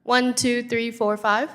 1, 2, 3, 4, 5.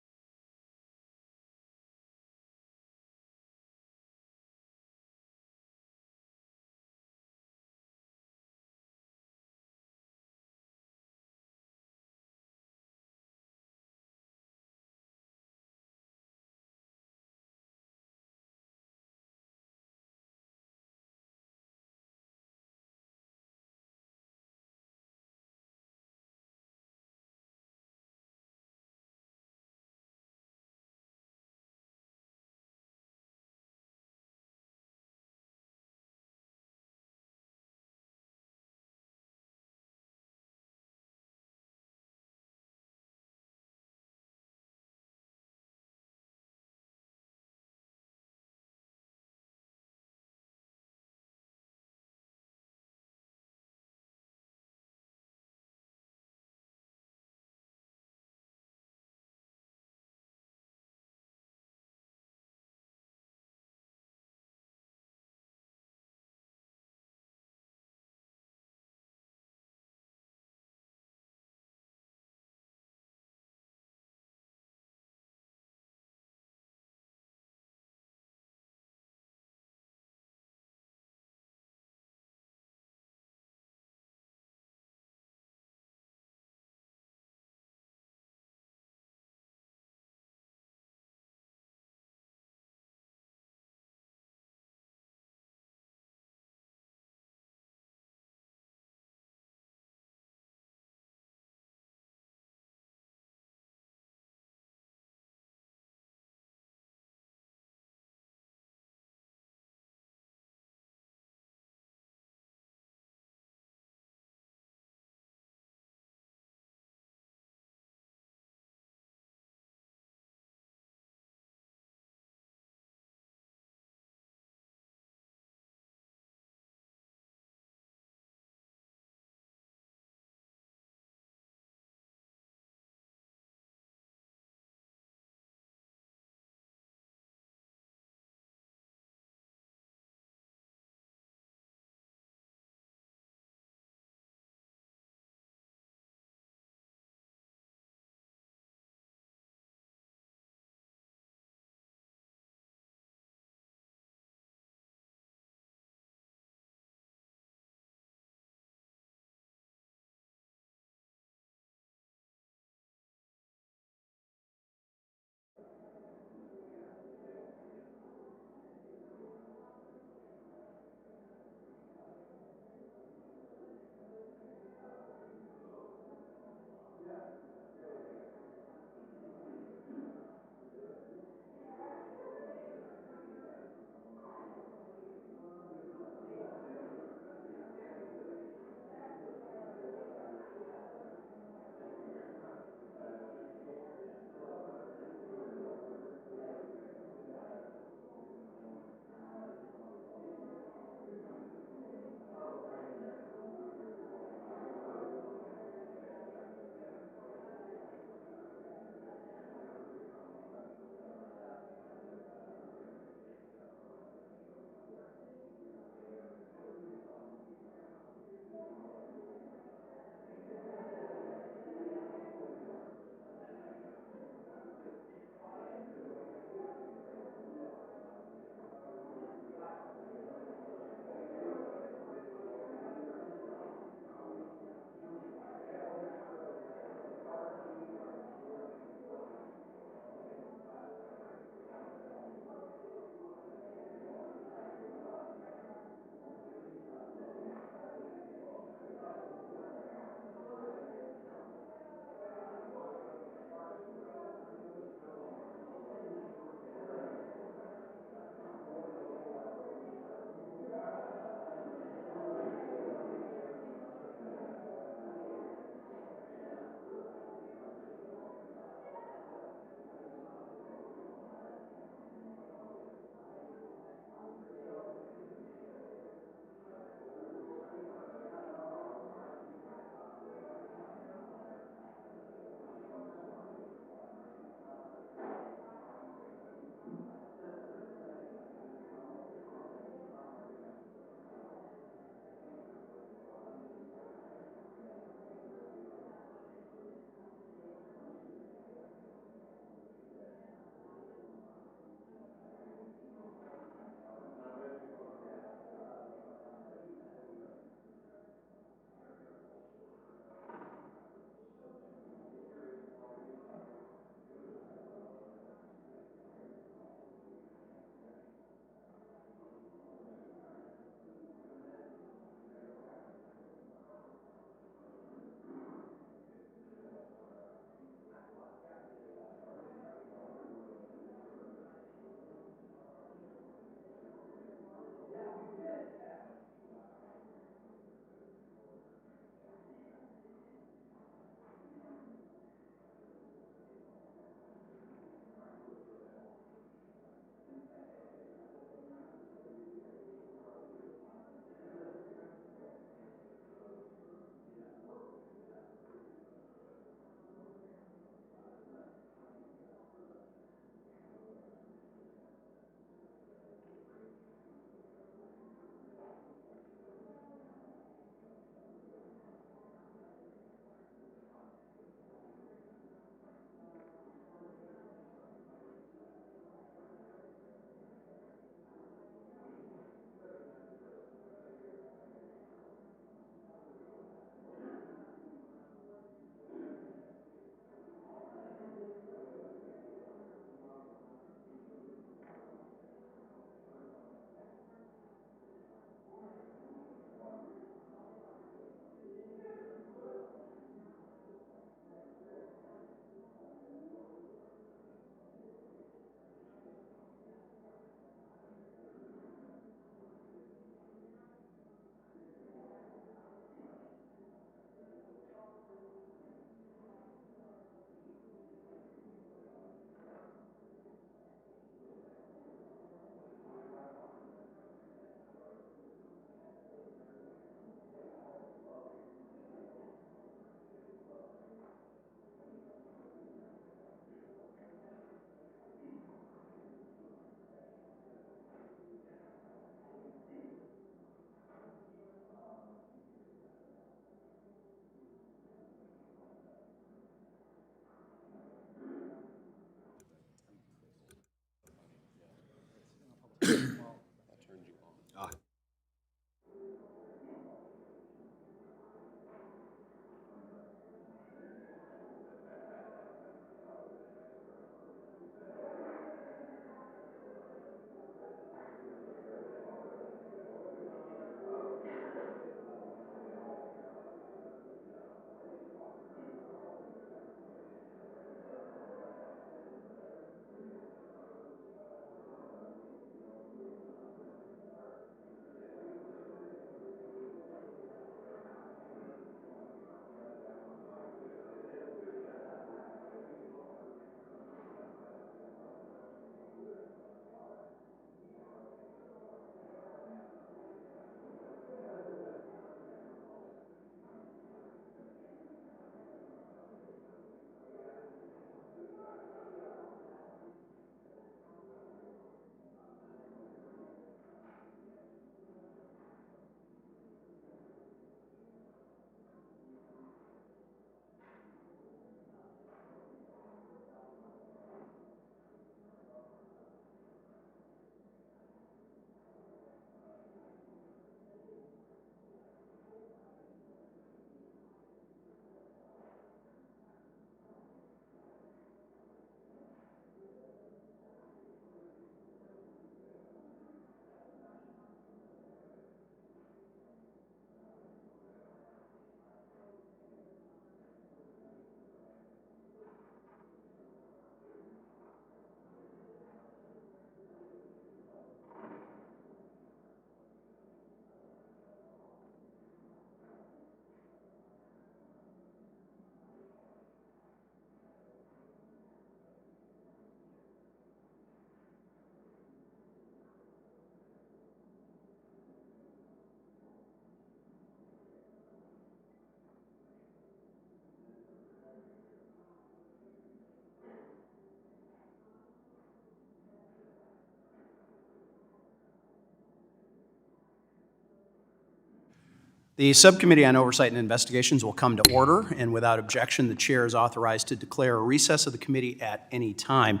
The Subcommittee on Oversight and Investigations will come to order, and without objection, the chair is authorized to declare a recess of the committee at any time.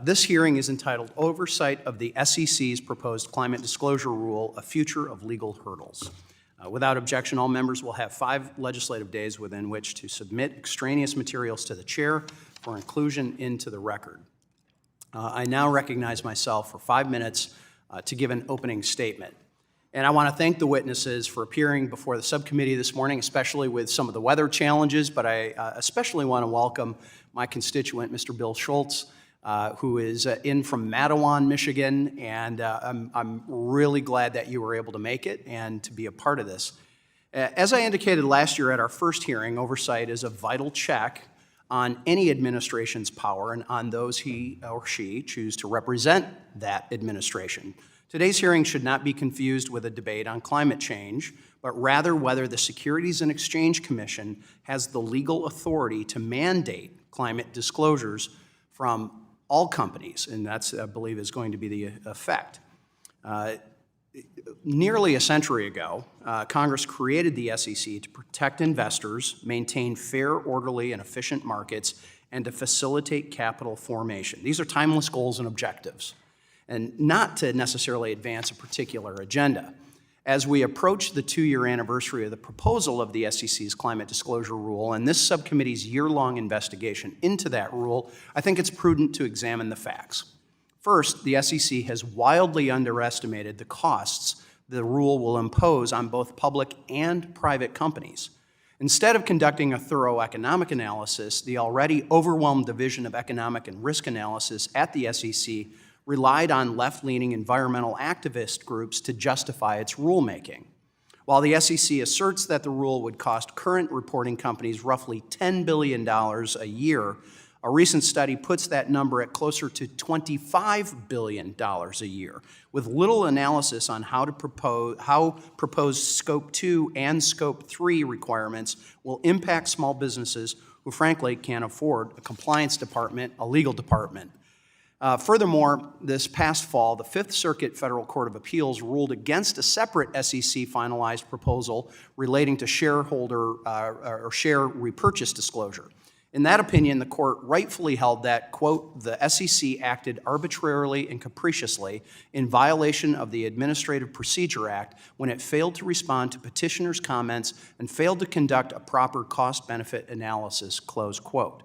This hearing is entitled Oversight of the SEC's Proposed Climate Disclosure Rule, A Future of Legal Hurdles. Without objection, all members will have 5 legislative days within which to submit extraneous materials to the chair for inclusion into the record. I now recognize myself for 5 minutes to give an opening statement. And I want to thank the witnesses for appearing before the subcommittee this morning, especially with some of the weather challenges, but I especially want to welcome my constituent, Mr. Bill Schultz, who is in from Mattawan, Michigan, and I'm really glad that you were able to make it and to be a part of this. As I indicated last year at our first hearing, oversight is a vital check on any administration's power and on those he or she choose to represent that administration. Today's hearing should not be confused with a debate on climate change, but rather whether the Securities and Exchange Commission has the legal authority to mandate climate disclosures from all companies, and that's, I believe, is going to be the effect. Nearly a century ago, Congress created the SEC to protect investors, maintain fair, orderly, and efficient markets, and to facilitate capital formation. These are timeless goals and objectives, and not to necessarily advance a particular agenda. As we approach the 2-year anniversary of the proposal of the SEC's climate disclosure rule and this subcommittee's year-long investigation into that rule, I think it's prudent to examine the facts. First, the SEC has wildly underestimated the costs the rule will impose on both public and private companies. Instead of conducting a thorough economic analysis, the already overwhelmed Division of Economic and Risk Analysis at the SEC relied on left-leaning environmental activist groups to justify its rulemaking. While the SEC asserts that the rule would cost current reporting companies roughly $10 billion a year, a recent study puts that number at closer to $25 billion a year, with little analysis on how proposed Scope 2 and Scope 3 requirements will impact small businesses who frankly can't afford a compliance department, a legal department. Furthermore, this past fall, the Fifth Circuit Federal Court of Appeals ruled against a separate SEC finalized proposal relating to shareholder or share repurchase disclosure. In that opinion, the court rightfully held that, quote, the SEC acted arbitrarily and capriciously in violation of the Administrative Procedure Act when it failed to respond to petitioners' comments and failed to conduct a proper cost-benefit analysis, close quote.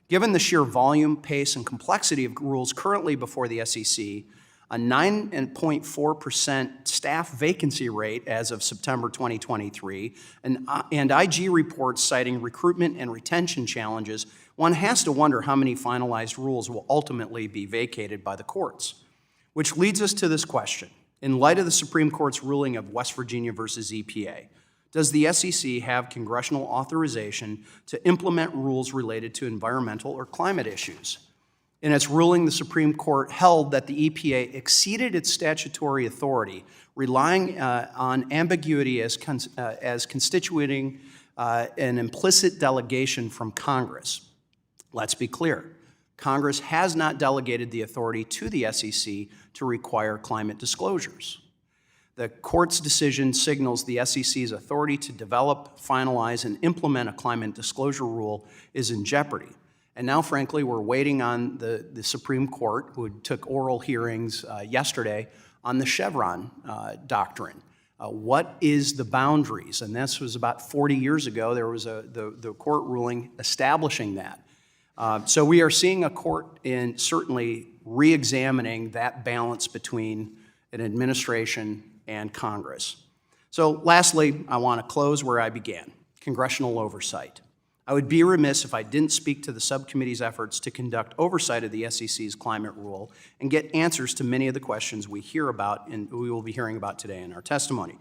Given the sheer volume, pace, and complexity of rules currently before the SEC, a 9.4% staff vacancy rate as of September 2023, and IG reports citing recruitment and retention challenges, one has to wonder how many finalized rules will ultimately be vacated by the courts. Which leads us to this question. In light of the Supreme Court's ruling of West Virginia versus EPA, does the SEC have congressional authorization to implement rules related to environmental or climate issues? In its ruling, the Supreme Court held that the EPA exceeded its statutory authority, relying on ambiguity as constituting an implicit delegation from Congress. Let's be clear. Congress has not delegated the authority to the SEC to require climate disclosures. The court's decision signals the SEC's authority to develop, finalize, and implement a climate disclosure rule is in jeopardy. And now, frankly, we're waiting on the Supreme Court, who took oral hearings yesterday on the Chevron doctrine. What is the boundaries? And this was about 40 years ago. There was the court ruling establishing that. So we are seeing a court in certainly re-examining that balance between an administration and Congress. So lastly, I want to close where I began, congressional oversight. I would be remiss if I didn't speak to the subcommittee's efforts to conduct oversight of the SEC's climate rule and get answers to many of the questions we hear about and we will be hearing about today in our testimony.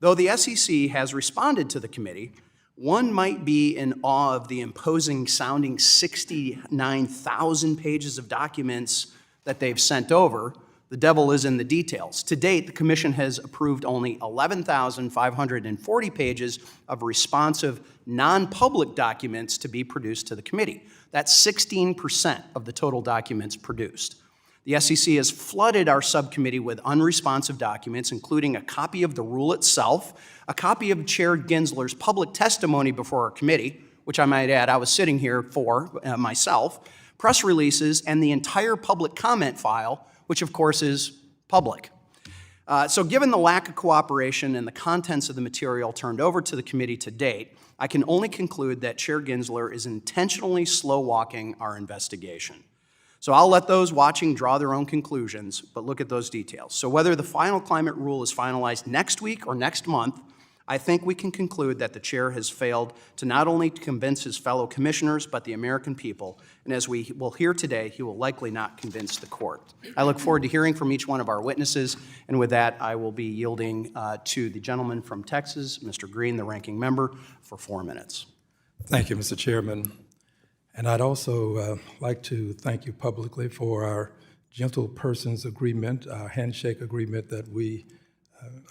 Though the SEC has responded to the committee, one might be in awe of the imposing sounding 69,000 pages of documents that they've sent over. The devil is in the details. To date, the Commission has approved only 11,540 pages of responsive, non-public documents to be produced to the committee. That's 16% of the total documents produced. The SEC has flooded our subcommittee with unresponsive documents, including a copy of the rule itself, a copy of Chair Gensler's public testimony before our committee, which I might add I was sitting here for myself, press releases, and the entire public comment file, which of course is public. So given the lack of cooperation and the contents of the material turned over to the committee to date, I can only conclude that Chair Gensler is intentionally slow-walking our investigation. So I'll let those watching draw their own conclusions, but look at those details. So whether the final climate rule is finalized next week or next month, I think we can conclude that the chair has failed to not only convince his fellow commissioners, but the American people. And as we will hear today, he will likely not convince the court. I look forward to hearing from each one of our witnesses. And with that, I will be yielding to the gentleman from Texas, Mr. Green, the ranking member, for 4 minutes. Thank you, Mr. Chairman. And I'd also like to thank you publicly for our gentle persons agreement, our handshake agreement that we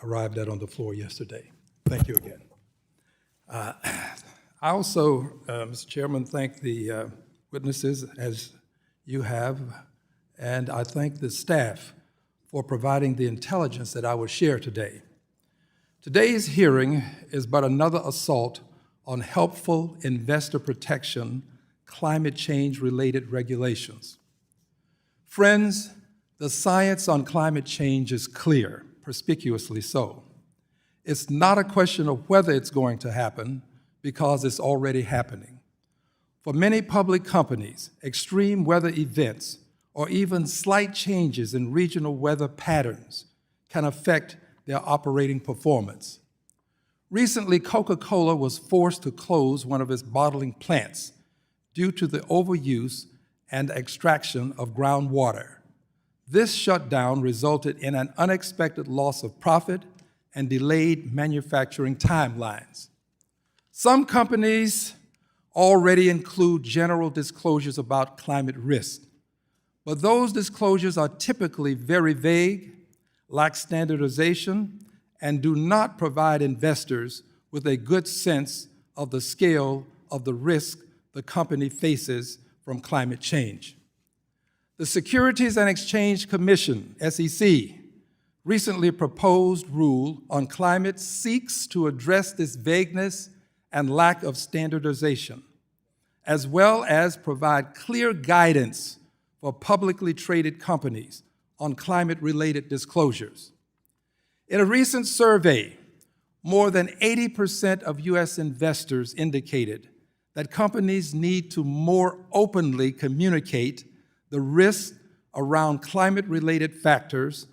arrived at on the floor yesterday. Thank you again. I also, Mr. Chairman, thank the witnesses, as you have, and I thank the staff for providing the intelligence that I will share today. Today's hearing is but another assault on helpful investor protection, climate change-related regulations. Friends, the science on climate change is clear, perspicuously so. It's not a question of whether it's going to happen, because it's already happening. For many public companies, extreme weather events or even slight changes in regional weather patterns can affect their operating performance. Recently, Coca-Cola was forced to close one of its bottling plants due to the overuse and extraction of groundwater. This shutdown resulted in an unexpected loss of profit and delayed manufacturing timelines. Some companies already include general disclosures about climate risk, but those disclosures are typically very vague, lack standardization, and do not provide investors with a good sense of the scale of the risk the company faces from climate change. The Securities and Exchange Commission, SEC, recently proposed rule on climate seeks to address this vagueness and lack of standardization, as well as provide clear guidance for publicly traded companies on climate-related disclosures. In a recent survey, more than 80% of U.S. investors indicated that companies need to more openly communicate the risks around climate-related factors,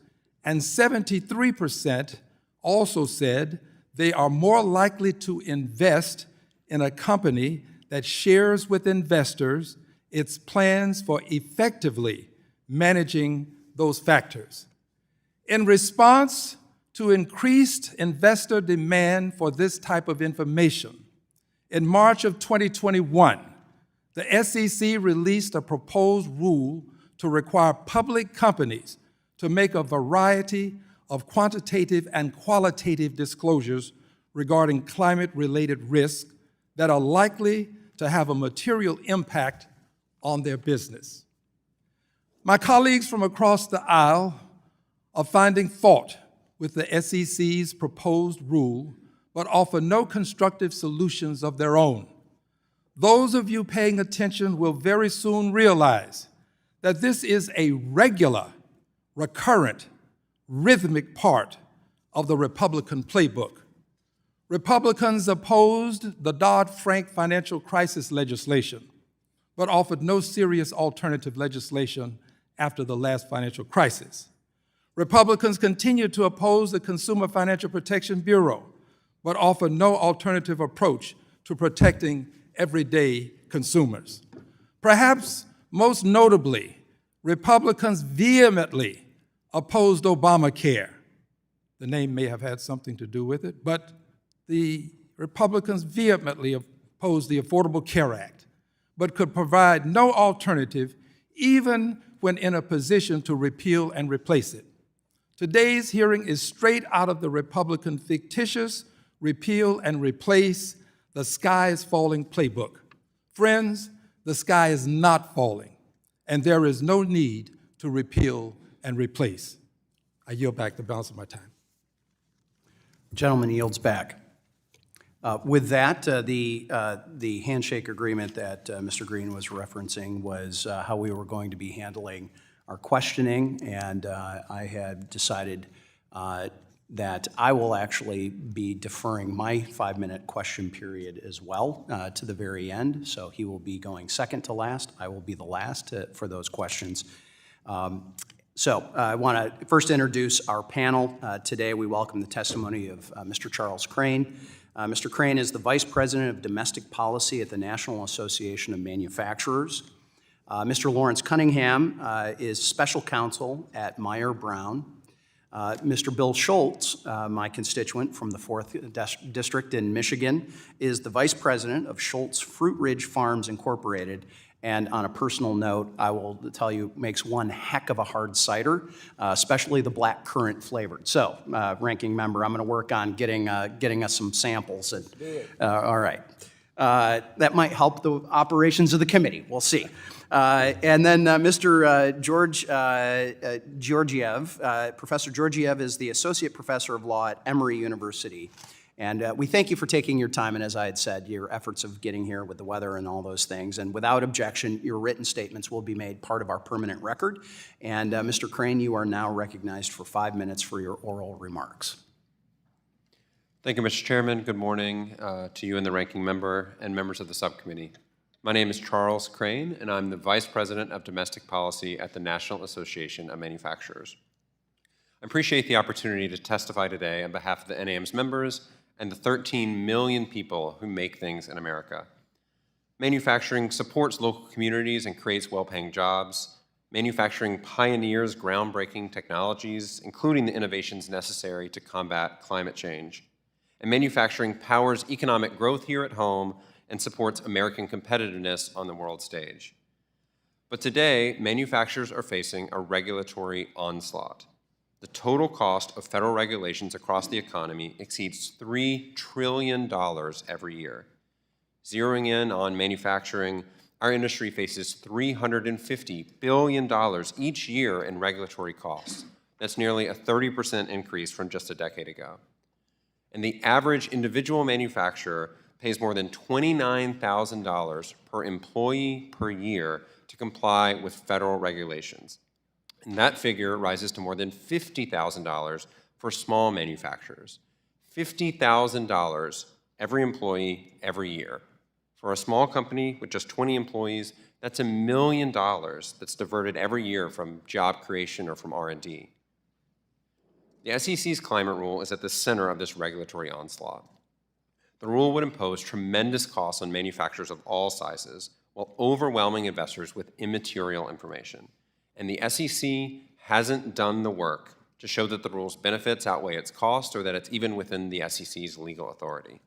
and 73% also said they are more likely to invest in a company that shares with investors its plans for effectively managing those factors. In response to increased investor demand for this type of information, in March of 2021, the SEC released a proposed rule to require public companies to make a variety of quantitative and qualitative disclosures regarding climate-related risks that are likely to have a material impact on their business. My colleagues from across the aisle are finding fault with the SEC's proposed rule, but offer no constructive solutions of their own. Those of you paying attention will very soon realize that this is a regular, recurrent, rhythmic part of the Republican playbook. Republicans opposed the Dodd-Frank financial crisis legislation, but offered no serious alternative legislation after the last financial crisis. Republicans continued to oppose the Consumer Financial Protection Bureau, but offered no alternative approach to protecting everyday consumers. Perhaps most notably, Republicans vehemently opposed Obamacare. The name may have had something to do with it, but the Republicans vehemently opposed the Affordable Care Act, but could provide no alternative even when in a position to repeal and replace it. Today's hearing is straight out of the Republican fictitious repeal and replace, the sky is falling playbook. Friends, the sky is not falling, and there is no need to repeal and replace. I yield back the balance of my time. Gentleman yields back. With that, the handshake agreement that Mr. Green was referencing was how we were going to be handling our questioning, and I had decided that I will actually be deferring my 5-minute question period as well to the very end. So he will be going second to last. I will be the last for those questions. So I want to first introduce our panel. Today we welcome the testimony of Mr. Charles Crane. Mr. Crane is the Vice President of Domestic Policy at the National Association of Manufacturers. Mr. Lawrence Cunningham is Special Counsel at Meyer Brown. Mr. Bill Schultz, my constituent from the 4th District in Michigan, is the Vice President of Schultz Fruit Ridge Farms Incorporated. And on a personal note, I will tell you, makes one heck of a hard cider, especially the black currant flavored. So, Ranking Member, I'm going to work on getting us some samples. All right. That might help the operations of the committee. We'll see. And then Mr. Georgiev, Professor Georgiev is the Associate Professor of Law at Emory University. And we thank you for taking your time, and as I had said, your efforts of getting here with the weather and all those things. And without objection, your written statements will be made part of our permanent record. And Mr. Crane, you are now recognized for 5 minutes for your oral remarks. Thank you, Mr. Chairman. Good morning to you and the Ranking Member and members of the subcommittee. My name is Charles Crane, and I'm the Vice President of Domestic Policy at the National Association of Manufacturers. I appreciate the opportunity to testify today on behalf of the NAM's members and the 13 million people who make things in America. Manufacturing supports local communities and creates well-paying jobs. Manufacturing pioneers groundbreaking technologies, including the innovations necessary to combat climate change. And manufacturing powers economic growth here at home and supports American competitiveness on the world stage. But today, manufacturers are facing a regulatory onslaught. The total cost of federal regulations across the economy exceeds $3 trillion every year. Zeroing in on manufacturing, our industry faces $350 billion each year in regulatory costs. That's nearly a 30% increase from just a decade ago. And the average individual manufacturer pays more than $29,000 per employee per year to comply with federal regulations. And that figure rises to more than $50,000 for small manufacturers. $50,000 every employee every year. For a small company with just 20 employees, that's $1 million that's diverted every year from job creation or from R&D. The SEC's climate rule is at the center of this regulatory onslaught. The rule would impose tremendous costs on manufacturers of all sizes while overwhelming investors with immaterial information. And the SEC hasn't done the work to show that the rule's benefits outweigh its cost or that it's even within the SEC's legal authority.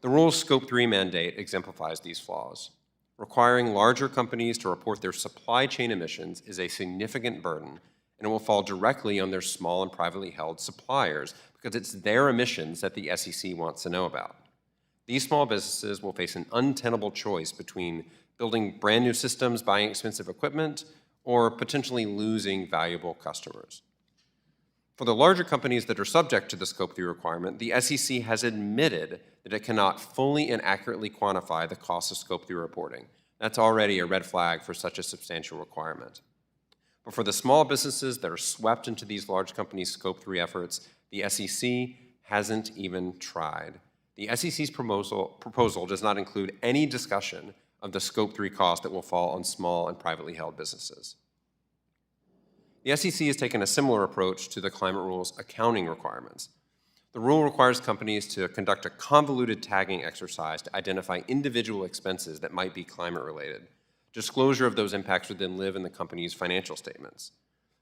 The rule's Scope 3 mandate exemplifies these flaws. Requiring larger companies to report their supply chain emissions is a significant burden, and it will fall directly on their small and privately held suppliers because it's their emissions that the SEC wants to know about. These small businesses will face an untenable choice between building brand new systems, buying expensive equipment, or potentially losing valuable customers. For the larger companies that are subject to the Scope 3 requirement, the SEC has admitted that it cannot fully and accurately quantify the cost of Scope 3 reporting. That's already a red flag for such a substantial requirement. But for the small businesses that are swept into these large companies' Scope 3 efforts, the SEC hasn't even tried. The SEC's proposal does not include any discussion of the Scope 3 cost that will fall on small and privately held businesses. The SEC has taken a similar approach to the climate rule's accounting requirements. The rule requires companies to conduct a convoluted tagging exercise to identify individual expenses that might be climate-related. Disclosure of those impacts would then live in the company's financial statements.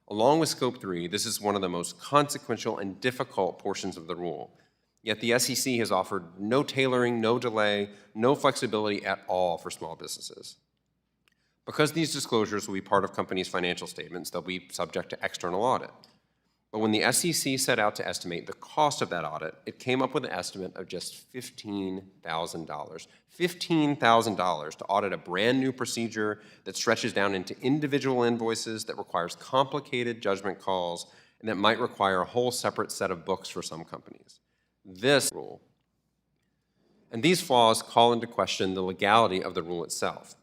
Along with Scope 3, this is one of the most consequential and difficult portions of the rule. Yet the SEC has offered no tailoring, no delay, no flexibility at all for small businesses. Because these disclosures will be part of companies' financial statements, they'll be subject to external audit. But when the SEC set out to estimate the cost of that audit, it came up with an estimate of just $15,000. $15,000 to audit a brand new procedure that stretches down into individual invoices, that requires complicated judgment calls, and that might require a whole separate set of books for some companies. This rule. And these flaws call into question the legality of the rule itself.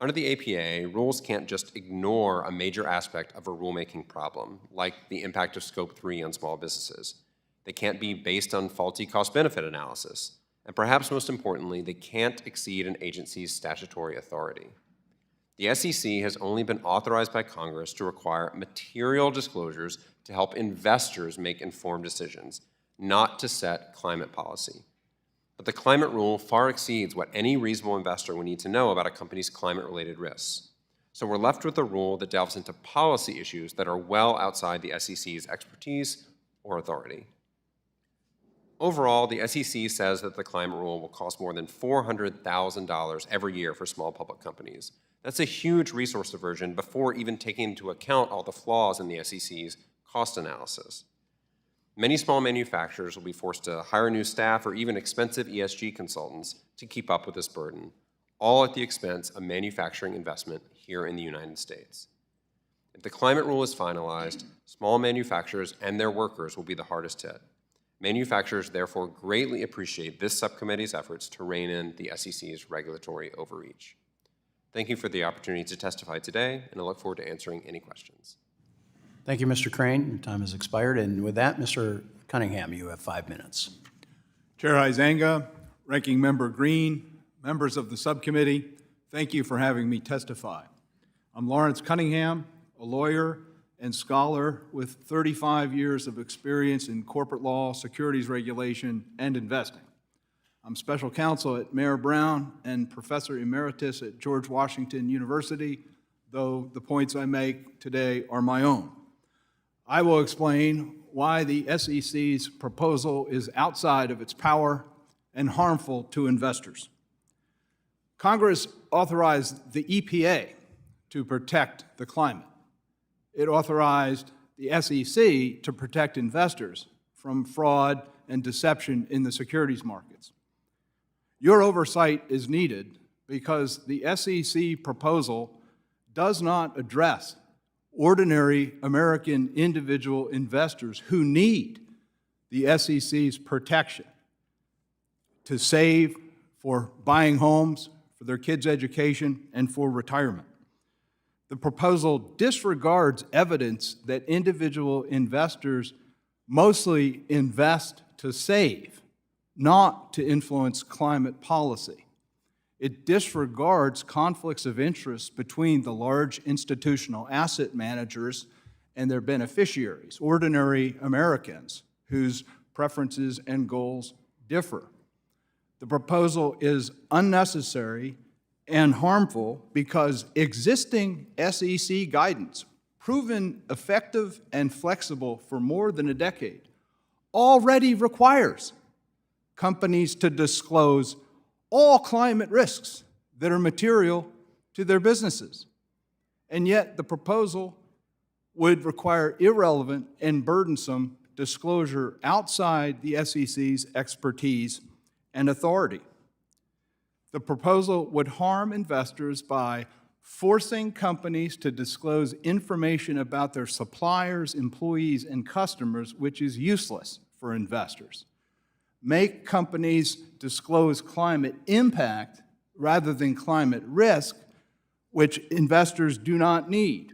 Under the APA, rules can't just ignore a major aspect of a rulemaking problem, like the impact of Scope 3 on small businesses. They can't be based on faulty cost-benefit analysis. And perhaps most importantly, they can't exceed an agency's statutory authority. The SEC has only been authorized by Congress to require material disclosures to help investors make informed decisions, not to set climate policy. But the climate rule far exceeds what any reasonable investor would need to know about a company's climate-related risks. So we're left with a rule that delves into policy issues that are well outside the SEC's expertise or authority. Overall, the SEC says that the climate rule will cost more than $400,000 every year for small public companies. That's a huge resource diversion before even taking into account all the flaws in the SEC's cost analysis. Many small manufacturers will be forced to hire new staff or even expensive ESG consultants to keep up with this burden, all at the expense of manufacturing investment here in the United States. If the climate rule is finalized, small manufacturers and their workers will be the hardest hit. Manufacturers therefore greatly appreciate this subcommittee's efforts to rein in the SEC's regulatory overreach. Thank you for the opportunity to testify today, and I look forward to answering any questions. Thank you, Mr. Crane. Your time has expired. And with that, Mr. Cunningham, you have 5 minutes. Chair Huizenga, Ranking Member Green, members of the subcommittee, thank you for having me testify. I'm Lawrence Cunningham, a lawyer and scholar with 35 years of experience in corporate law, securities regulation, and investing. I'm special counsel at Mayor Brown and professor emeritus at George Washington University, though the points I make today are my own. I will explain why the SEC's proposal is outside of its power and harmful to investors. Congress authorized the EPA to protect the climate. It authorized the SEC to protect investors from fraud and deception in the securities markets. Your oversight is needed because the SEC proposal does not address ordinary American individual investors who need the SEC's protection to save for buying homes, for their kids' education, and for retirement. The proposal disregards evidence that individual investors mostly invest to save, not to influence climate policy. It disregards conflicts of interest between the large institutional asset managers and their beneficiaries, ordinary Americans whose preferences and goals differ. The proposal is unnecessary and harmful because existing SEC guidance, proven effective and flexible for more than a decade, already requires companies to disclose all climate risks that are material to their businesses. And yet the proposal would require irrelevant and burdensome disclosure outside the SEC's expertise and authority. The proposal would harm investors by forcing companies to disclose information about their suppliers, employees, and customers, which is useless for investors. Make companies disclose climate impact rather than climate risk, which investors do not need.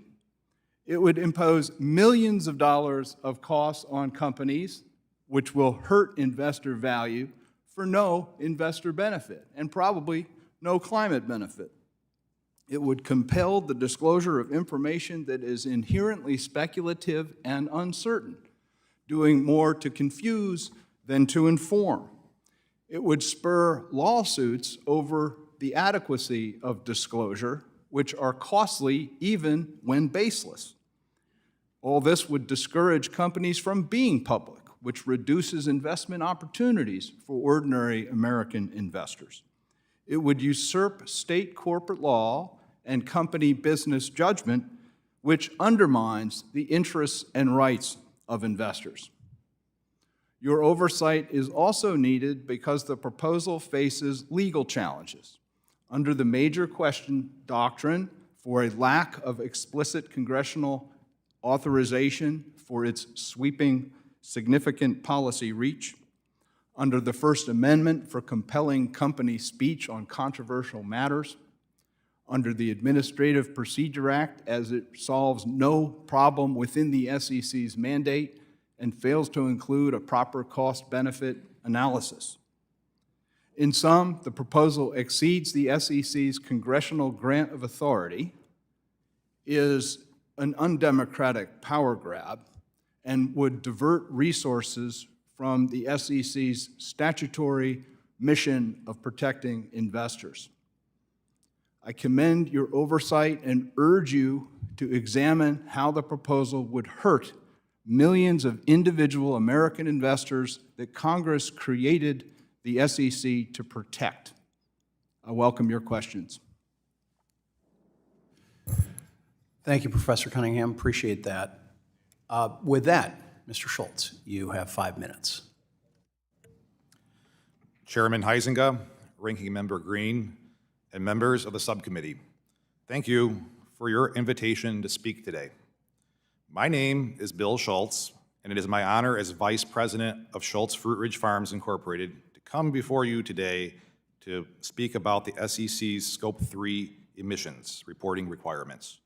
It would impose millions of dollars of costs on companies, which will hurt investor value for no investor benefit and probably no climate benefit. It would compel the disclosure of information that is inherently speculative and uncertain, doing more to confuse than to inform. It would spur lawsuits over the adequacy of disclosure, which are costly even when baseless. All this would discourage companies from being public, which reduces investment opportunities for ordinary American investors. It would usurp state corporate law and company business judgment, which undermines the interests and rights of investors. Your oversight is also needed because the proposal faces legal challenges. Under the major question doctrine, for a lack of explicit congressional authorization for its sweeping, significant policy reach, under the First Amendment for compelling company speech on controversial matters, under the Administrative Procedure Act as it solves no problem within the SEC's mandate and fails to include a proper cost-benefit analysis. In sum, the proposal exceeds the SEC's congressional grant of authority, is an undemocratic power grab, and would divert resources from the SEC's statutory mission of protecting investors. I commend your oversight and urge you to examine how the proposal would hurt millions of individual American investors that Congress created the SEC to protect. I welcome your questions. Thank you, Professor Cunningham. Appreciate that. With that, Mr. Schultz, you have 5 minutes. Chairman Huizenga, Ranking Member Green, and members of the subcommittee, thank you for your invitation to speak today. My name is Bill Schultz, and it is my honor as Vice President of Schultz Fruit Ridge Farms Incorporated to come before you today to speak about the SEC's Scope 3 emissions reporting requirements,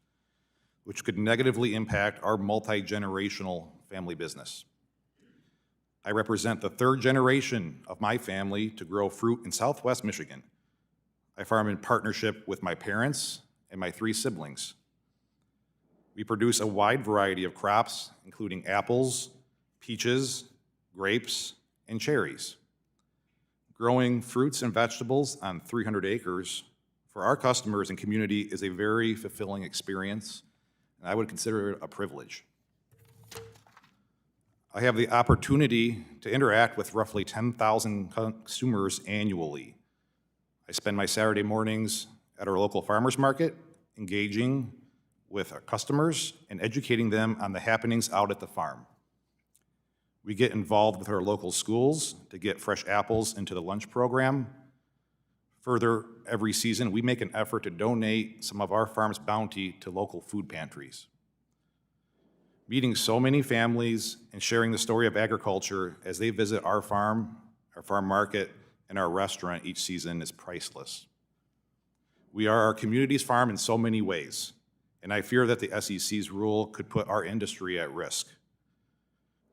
which could negatively impact our multi-generational family business. I represent the third generation of my family to grow fruit in Southwest Michigan. I farm in partnership with my parents and my 3 siblings. We produce a wide variety of crops, including apples, peaches, grapes, and cherries. Growing fruits and vegetables on 300 acres for our customers and community is a very fulfilling experience, and I would consider it a privilege. I have the opportunity to interact with roughly 10,000 consumers annually. I spend my Saturday mornings at our local farmers market, engaging with our customers and educating them on the happenings out at the farm. We get involved with our local schools to get fresh apples into the lunch program. Further, every season, we make an effort to donate some of our farm's bounty to local food pantries. Meeting so many families and sharing the story of agriculture as they visit our farm market, and our restaurant each season is priceless. We are our community's farm in so many ways, and I fear that the SEC's rule could put our industry at risk.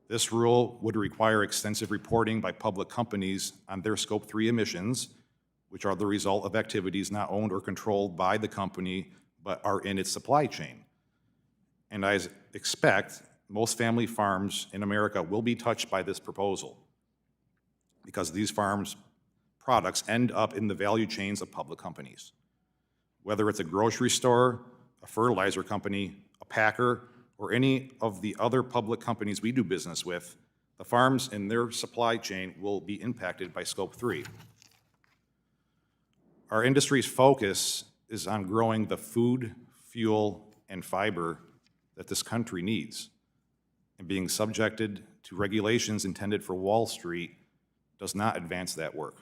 This rule would require extensive reporting by public companies on their Scope 3 emissions, which are the result of activities not owned or controlled by the company, but are in its supply chain. And I expect most family farms in America will be touched by this proposal because these farms' products end up in the value chains of public companies. Whether it's a grocery store, a fertilizer company, a packer, or any of the other public companies we do business with, the farms in their supply chain will be impacted by Scope 3. Our industry's focus is on growing the food, fuel, and fiber that this country needs, and being subjected to regulations intended for Wall Street does not advance that work.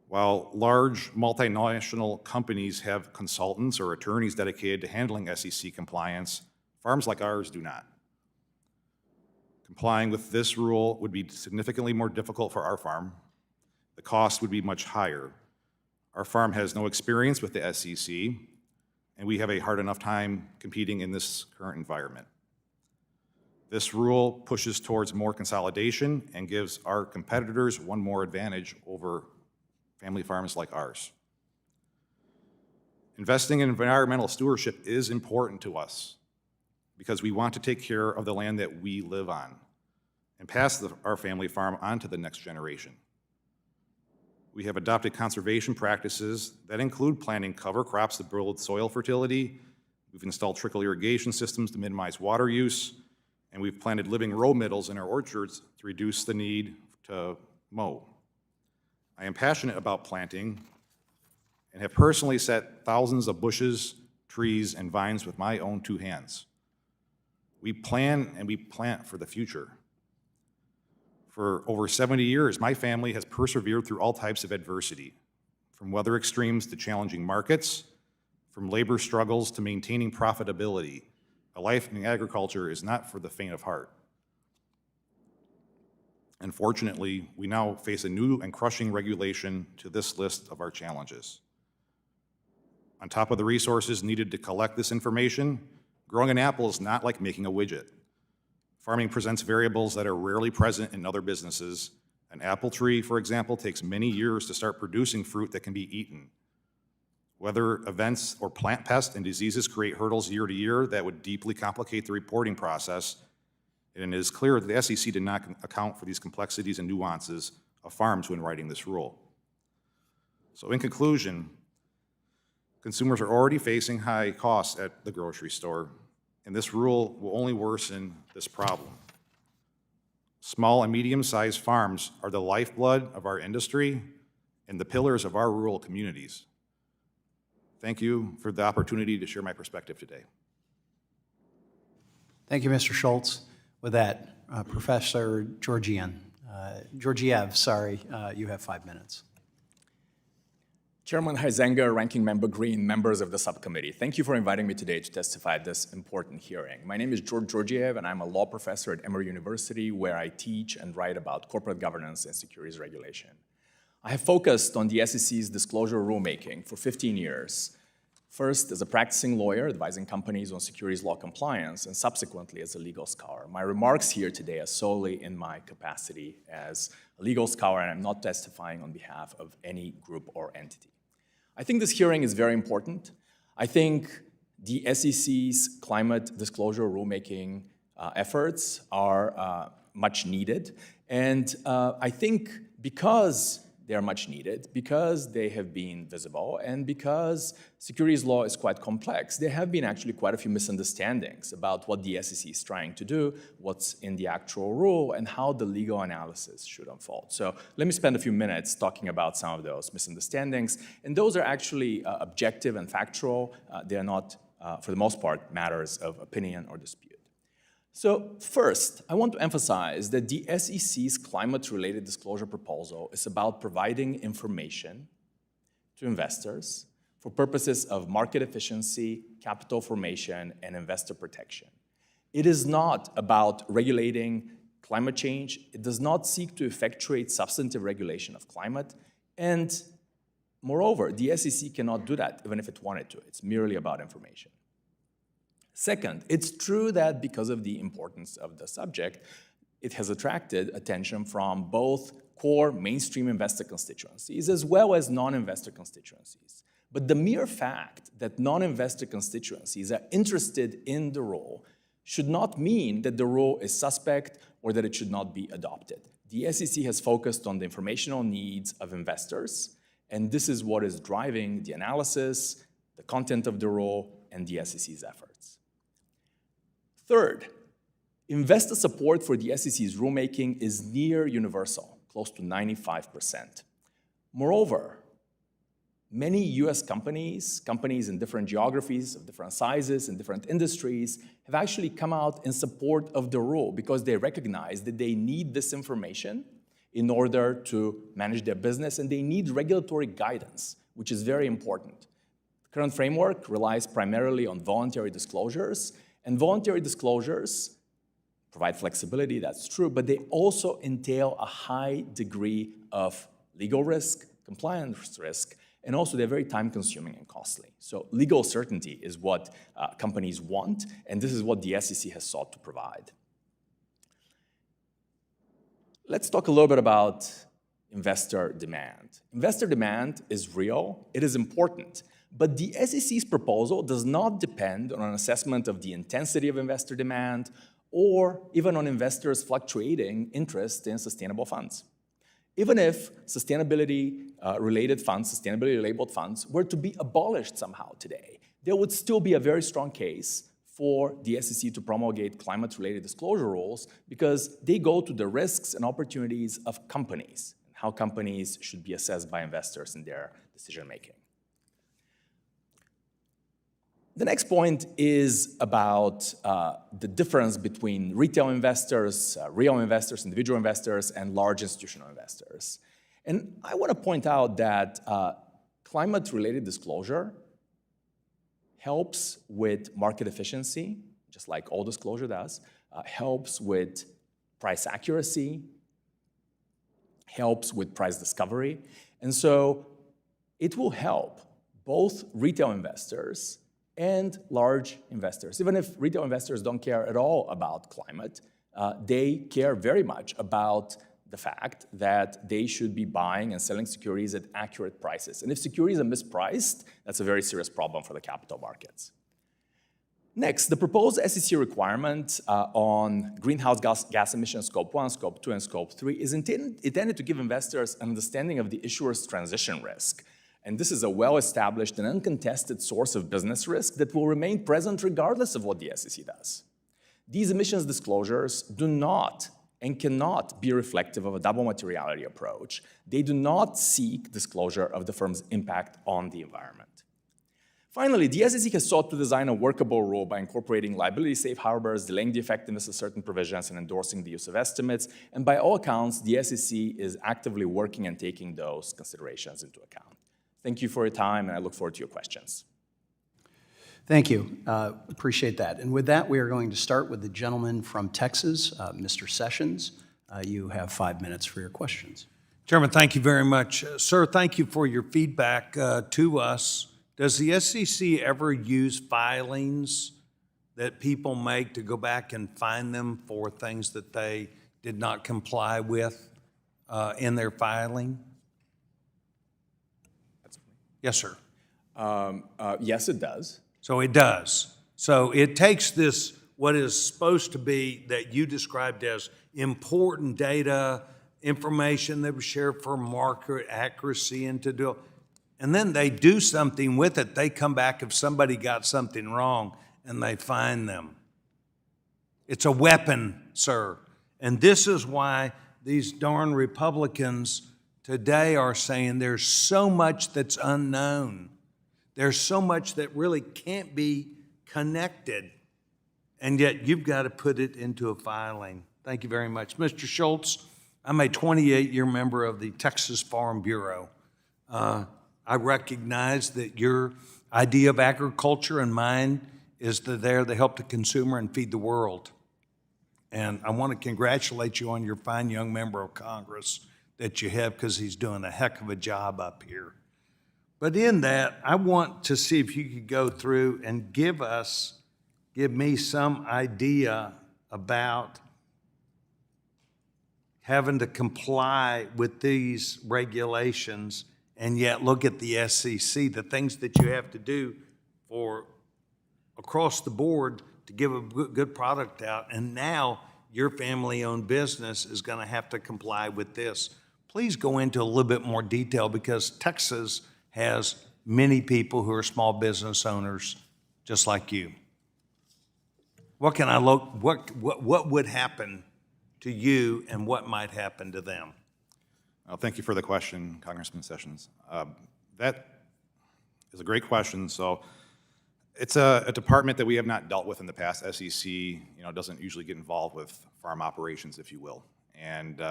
While large multinational companies have consultants or attorneys dedicated to handling SEC compliance, farms like ours do not. Complying with this rule would be significantly more difficult for our farm. The cost would be much higher. Our farm has no experience with the SEC, and we have a hard enough time competing in this current environment. This rule pushes towards more consolidation and gives our competitors one more advantage over family farms like ours. Investing in environmental stewardship is important to us because we want to take care of the land that we live on and pass our family farm on to the next generation. We have adopted conservation practices that include planting cover crops to build soil fertility. We've installed trickle irrigation systems to minimize water use, and we've planted living row middles in our orchards to reduce the need to mow. I am passionate about planting and have personally set thousands of bushes, trees, and vines with my own 2 hands. We plan and we plant for the future. For over 70 years, my family has persevered through all types of adversity, from weather extremes to challenging markets, from labor struggles to maintaining profitability. A life in agriculture is not for the faint of heart. Unfortunately, we now face a new and crushing regulation to this list of our challenges. On top of the resources needed to collect this information, growing an apple is not like making a widget. Farming presents variables that are rarely present in other businesses. An apple tree, for example, takes many years to start producing fruit that can be eaten. Weather events or plant pests and diseases create hurdles year to year that would deeply complicate the reporting process, and it is clear that the SEC did not account for these complexities and nuances of farms when writing this rule. So in conclusion, consumers are already facing high costs at the grocery store, and this rule will only worsen this problem. Small and medium-sized farms are the lifeblood of our industry and the pillars of our rural communities. Thank you for the opportunity to share my perspective today. Thank you, Mr. Schultz. With that, Professor Georgiev, you have 5 minutes. Chairman Huizenga, Ranking Member Green, members of the subcommittee, thank you for inviting me today to testify at this important hearing. My name is George Georgiev, and I'm a law professor at Emory University, where I teach and write about corporate governance and securities regulation. I have focused on the SEC's disclosure rulemaking for 15 years, first as a practicing lawyer advising companies on securities law compliance, and subsequently as a legal scholar. My remarks here today are solely in my capacity as a legal scholar, and I'm not testifying on behalf of any group or entity. I think this hearing is very important. I think the SEC's climate disclosure rulemaking efforts are much needed. And I think because they're much needed, because they have been visible, and because securities law is quite complex, there have been actually quite a few misunderstandings about what the SEC is trying to do, what's in the actual rule, and how the legal analysis should unfold. So let me spend a few minutes talking about some of those misunderstandings. And those are actually objective and factual. They're not, for the most part, matters of opinion or dispute. So first, I want to emphasize that the SEC's climate-related disclosure proposal is about providing information to investors for purposes of market efficiency, capital formation, and investor protection. It is not about regulating climate change. It does not seek to effectuate substantive regulation of climate. And moreover, the SEC cannot do that even if it wanted to. It's merely about information. Second, it's true that because of the importance of the subject, it has attracted attention from both core mainstream investor constituencies as well as non-investor constituencies. But the mere fact that non-investor constituencies are interested in the rule should not mean that the rule is suspect or that it should not be adopted. The SEC has focused on the informational needs of investors, and this is what is driving the analysis, the content of the rule, and the SEC's efforts. Third, investor support for the SEC's rulemaking is near universal, close to 95%. Moreover, many US companies in different geographies, of different sizes, in different industries, have actually come out in support of the rule because they recognize that they need this information in order to manage their business, and they need regulatory guidance, which is very important. The current framework relies primarily on voluntary disclosures, and voluntary disclosures provide flexibility, that's true, but they also entail a high degree of legal risk, compliance risk, and also they're very time-consuming and costly. So legal certainty is what companies want, and this is what the SEC has sought to provide. Let's talk a little bit about investor demand. Investor demand is real, it is important, but the SEC's proposal does not depend on an assessment of the intensity of investor demand or even on investors' fluctuating interest in sustainable funds. Even if sustainability-related funds, sustainability-labeled funds, were to be abolished somehow today, there would still be a very strong case for the SEC to promulgate climate-related disclosure rules because they go to the risks and opportunities of companies, and how companies should be assessed by investors in their decision-making. The next point is about the difference between retail investors, real investors, individual investors, and large institutional investors. And I want to point out that climate-related disclosure helps with market efficiency, just like all disclosure does, helps with price accuracy, helps with price discovery. And so it will help both retail investors and large investors. Even if retail investors don't care at all about climate, they care very much about the fact that they should be buying and selling securities at accurate prices. And if securities are mispriced, that's a very serious problem for the capital markets. Next, the proposed SEC requirement on greenhouse gas emissions Scope 1, Scope 2, and Scope 3 is intended to give investors an understanding of the issuer's transition risk. And this is a well-established and uncontested source of business risk that will remain present regardless of what the SEC does. These emissions disclosures do not and cannot be reflective of a double materiality approach. They do not seek disclosure of the firm's impact on the environment. Finally, the SEC has sought to design a workable rule by incorporating liability safe harbors, delaying the effectiveness of certain provisions, and endorsing the use of estimates. And by all accounts, the SEC is actively working and taking those considerations into account. Thank you for your time, and I look forward to your questions. Thank you. Appreciate that. And with that, we are going to start with the gentleman from Texas, Mr. Sessions. You have 5 minutes for your questions. Chairman, thank you very much. Sir, thank you for your feedback to us. Does the SEC ever use filings that people make to go back and fine them for things that they did not comply with in their filing? Yes, sir. Yes, it does. So it does. So it takes this, what is supposed to be that you described as important data, information that was shared for market accuracy and to do, and then they do something with it. They come back if somebody got something wrong and they fine them. It's a weapon, sir. And this is why these darn Republicans today are saying there's so much that's unknown. There's so much that really can't be connected, and yet you've got to put it into a filing. Thank you very much. Mr. Schultz, I'm a 28-year member of the Texas Farm Bureau. I recognize that your idea of agriculture and mine is there to help the consumer and feed the world. And I want to congratulate you on your fine young member of Congress that you have, because he's doing a heck of a job up here. But in that, I want to see if you could go through and give me some idea about having to comply with these regulations and yet look at the SEC, the things that you have to do for across the board to give a good product out. And now your family-owned business is going to have to comply with this. Please go into a little bit more detail, because Texas has many people who are small business owners just like you. What would happen to you and what might happen to them? Well, thank you for the question, Congressman Sessions. That is a great question. So it's a department that we have not dealt with in the past. SEC, doesn't usually get involved with farm operations, if you will. And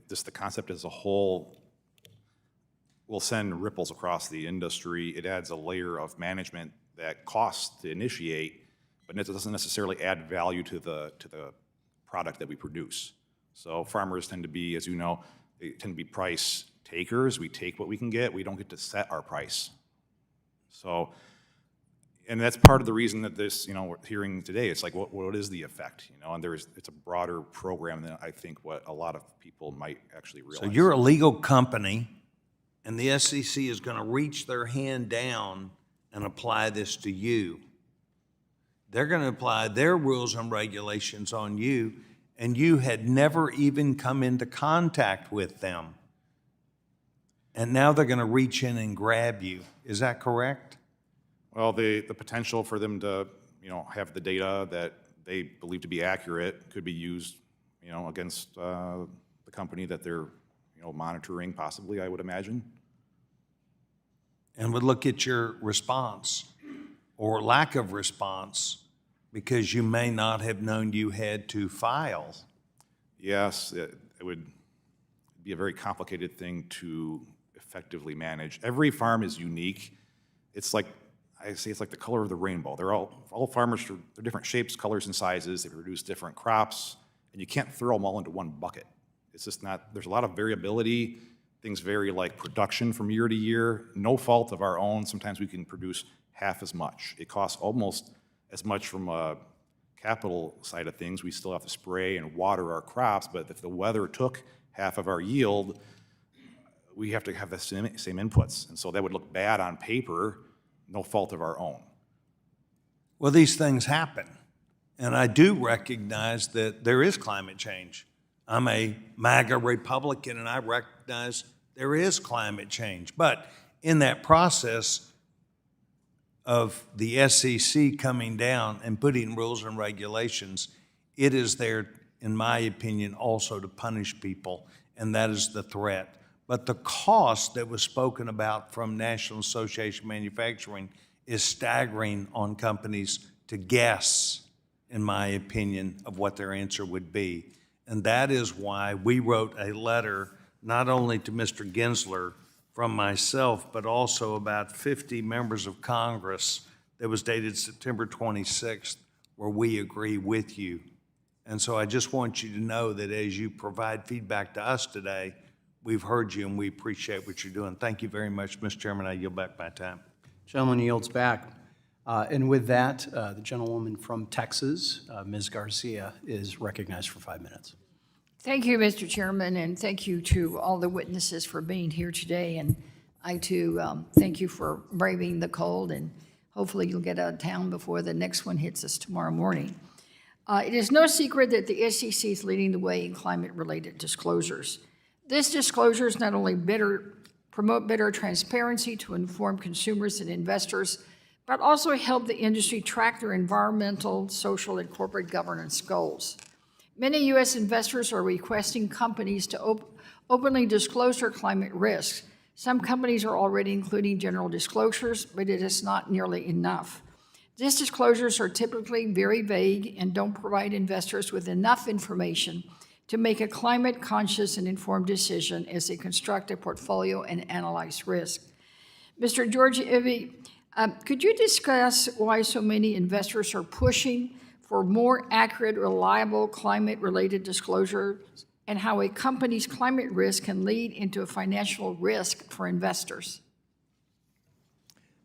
just the concept as a whole will send ripples across the industry. It adds a layer of management that costs to initiate, but it doesn't necessarily add value to the product that we produce. So farmers tend to be, as you know, they tend to be price takers. We take what we can get. We don't get to set our price. So, and that's part of the reason that this, we're hearing today, it's like, what is the effect? And it's a broader program than I think what a lot of people might actually realize. So you're a legal company, and the SEC is going to reach their hand down and apply this to you. They're going to apply their rules and regulations on you, and you had never even come into contact with them. And now they're going to reach in and grab you. Is that correct? Well, the potential for them to, have the data that they believe to be accurate could be used, against the company that they're, monitoring, possibly, I would imagine. And would look at your response or lack of response because you may not have known you had to file. Yes, it would be a very complicated thing to effectively manage. Every farm is unique. It's like, I say it's like the color of the rainbow. They're all farmers, they're different shapes, colors, and sizes. They produce different crops, and you can't throw them all into one bucket. It's just not, there's a lot of variability. Things vary like production from year to year. No fault of our own. Sometimes we can produce half as much. It costs almost as much from a capital side of things. We still have to spray and water our crops, but if the weather took half of our yield, we have to have the same inputs. And so that would look bad on paper, no fault of our own. Well, these things happen. And I do recognize that there is climate change. I'm a MAGA Republican, and I recognize there is climate change. But in that process of the SEC coming down and putting rules and regulations, it is there, in my opinion, also to punish people, and that is the threat. But the cost that was spoken about from National Association of Manufacturing is staggering on companies to guess, in my opinion, of what their answer would be. And that is why we wrote a letter not only to Mr. Gensler from myself, but also about 50 members of Congress that was dated September 26th, where we agree with you. And so I just want you to know that as you provide feedback to us today, we've heard you and we appreciate what you're doing. Thank you very much, Mr. Chairman. I yield back my time. Gentleman yields back. And with that, the gentlewoman from Texas, Ms. Garcia, is recognized for 5 minutes. Thank you, Mr. Chairman, and thank you to all the witnesses for being here today. And I, too, thank you for braving the cold, and hopefully you'll get out of town before the next one hits us tomorrow morning. It is no secret that the SEC is leading the way in climate-related disclosures. This disclosures not only promote better transparency to inform consumers and investors, but also help the industry track their environmental, social, and corporate governance goals. Many U.S. investors are requesting companies to openly disclose their climate risks. Some companies are already including general disclosures, but it is not nearly enough. These disclosures are typically very vague and don't provide investors with enough information to make a climate-conscious and informed decision as they construct a portfolio and analyze risk. Mr. Georgievi, could you discuss why so many investors are pushing for more accurate, reliable climate-related disclosures and how a company's climate risk can lead into a financial risk for investors?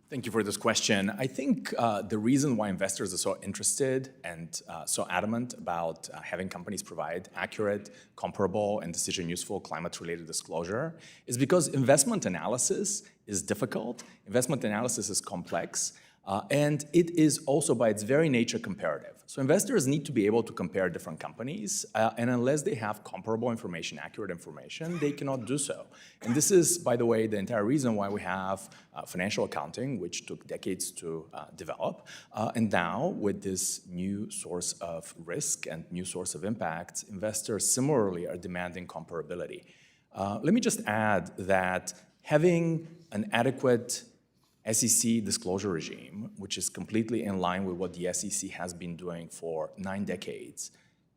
Thank you for this question. I think the reason why investors are so interested and so adamant about having companies provide accurate, comparable, and decision-useful climate-related disclosure is because investment analysis is difficult, investment analysis is complex, and it is also by its very nature comparative. So investors need to be able to compare different companies, and unless they have comparable information, accurate information, they cannot do so. And this is, by the way, the entire reason why we have financial accounting, which took decades to develop. And now, with this new source of risk and new source of impact, investors similarly are demanding comparability. Let me just add that having an adequate SEC disclosure regime, which is completely in line with what the SEC has been doing for 9 decades,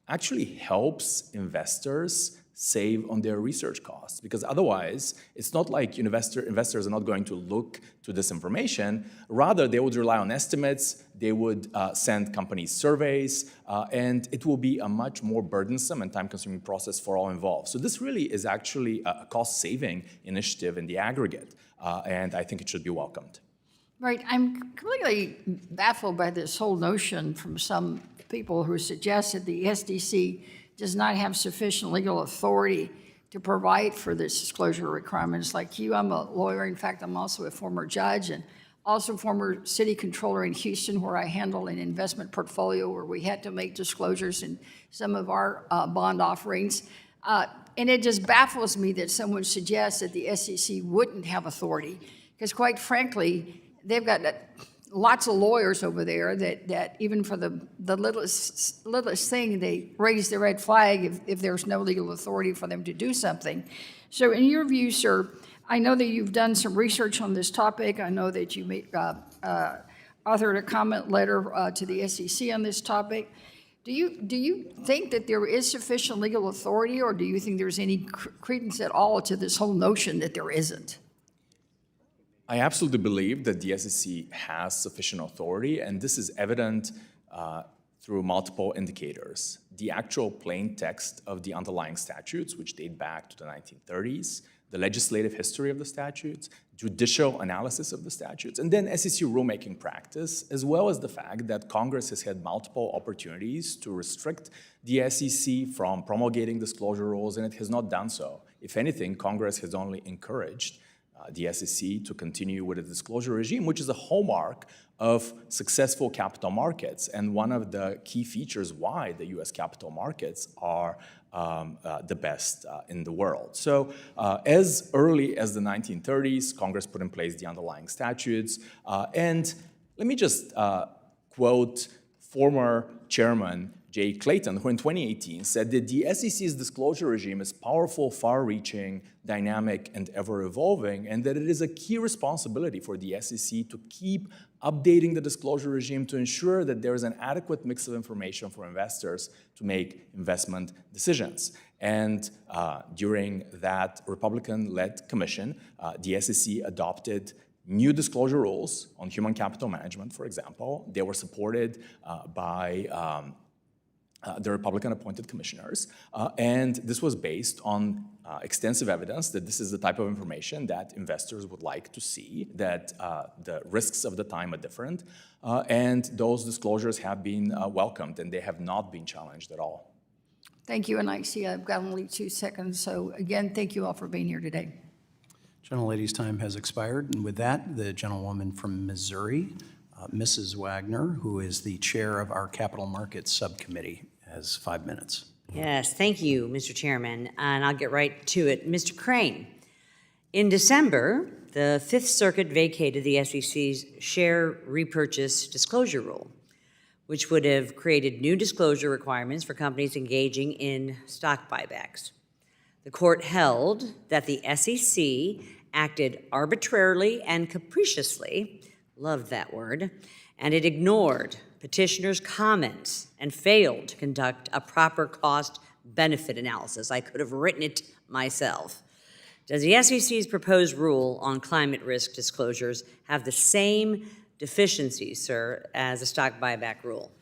actually helps investors save on their research costs. Because otherwise, it's not like investors are not going to look to this information. Rather, they would rely on estimates, they would send companies surveys, and it will be a much more burdensome and time-consuming process for all involved. So this really is actually a cost-saving initiative in the aggregate. And I think it should be welcomed. Right. I'm completely baffled by this whole notion from some people who suggest that the SEC does not have sufficient legal authority to provide for this disclosure requirements. Like you, I'm a lawyer. In fact, I'm also a former judge and also former city controller in Houston, where I handle an investment portfolio where we had to make disclosures in some of our bond offerings. And it just baffles me that someone suggests that the SEC wouldn't have authority, because quite frankly, they've got lots of lawyers over there that even for the littlest thing, they raise the red flag if there's no legal authority for them to do something. So in your view, sir, I know that you've done some research on this topic. I know that you are authored a comment letter to the SEC on this topic. Do you think that there is sufficient legal authority, or do you think there's any credence at all to this whole notion that there isn't? I absolutely believe that the SEC has sufficient authority, and this is evident through multiple indicators. The actual plain text of the underlying statutes, which date back to the 1930s, the legislative history of the statutes, judicial analysis of the statutes, and then SEC rulemaking practice, as well as the fact that Congress has had multiple opportunities to restrict the SEC from promulgating disclosure rules, and it has not done so. If anything, Congress has only encouraged the SEC to continue with a disclosure regime, which is a hallmark of successful capital markets, and one of the key features why the US capital markets are the best in the world. So as early as the 1930s, Congress put in place the underlying statutes. And let me just quote former Chairman Jay Clayton, who in 2018 said that the SEC's disclosure regime is powerful, far-reaching, dynamic, and ever-evolving, and that it is a key responsibility for the SEC to keep updating the disclosure regime to ensure that there is an adequate mix of information for investors to make investment decisions. And during that Republican-led commission, the SEC adopted new disclosure rules on human capital management, for example. They were supported by the Republican-appointed commissioners, and this was based on extensive evidence that this is the type of information that investors would like to see, that the risks of the time are different, and those disclosures have been welcomed, and they have not been challenged at all. Thank you, and I see I've got only 2 seconds, so again, thank you all for being here today. Gentlelady's time has expired, and with that, the gentlewoman from Missouri, Mrs. Wagner, who is the chair of our Capital Markets Subcommittee, has 5 minutes. Yes, thank you, Mr. Chairman, and I'll get right to it. Mr. Crane, in December, the Fifth Circuit vacated the SEC's share repurchase disclosure rule, which would have created new disclosure requirements for companies engaging in stock buybacks. The court held that the SEC acted arbitrarily and capriciously, loved that word, and it ignored petitioners' comments and failed to conduct a proper cost-benefit analysis. I could have written it myself. Does the SEC's proposed rule on climate risk disclosures have the same deficiencies, sir, as a stock buyback rule?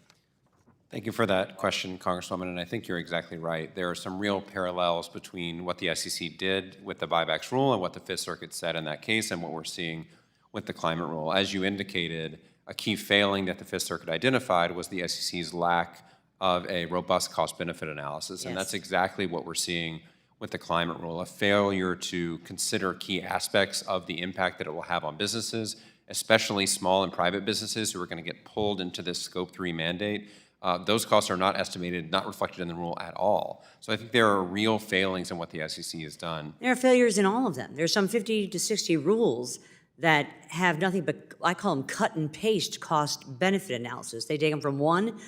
Thank you for that question, Congresswoman, and I think you're exactly right. There are some real parallels between what the SEC did with the buybacks rule and what the Fifth Circuit said in that case and what we're seeing with the climate rule. As you indicated, a key failing that the Fifth Circuit identified was the SEC's lack of a robust cost-benefit analysis, and that's exactly what we're seeing with the climate rule, a failure to consider key aspects of the impact that it will have on businesses, especially small and private businesses who are going to get pulled into this Scope 3 mandate. Those costs are not estimated, not reflected in the rule at all. So I think there are real failings in what the SEC has done. There are failures in all of them. There's some 50 to 60 rules that have nothing but, I call them cut and paste cost-benefit analysis. They take them from one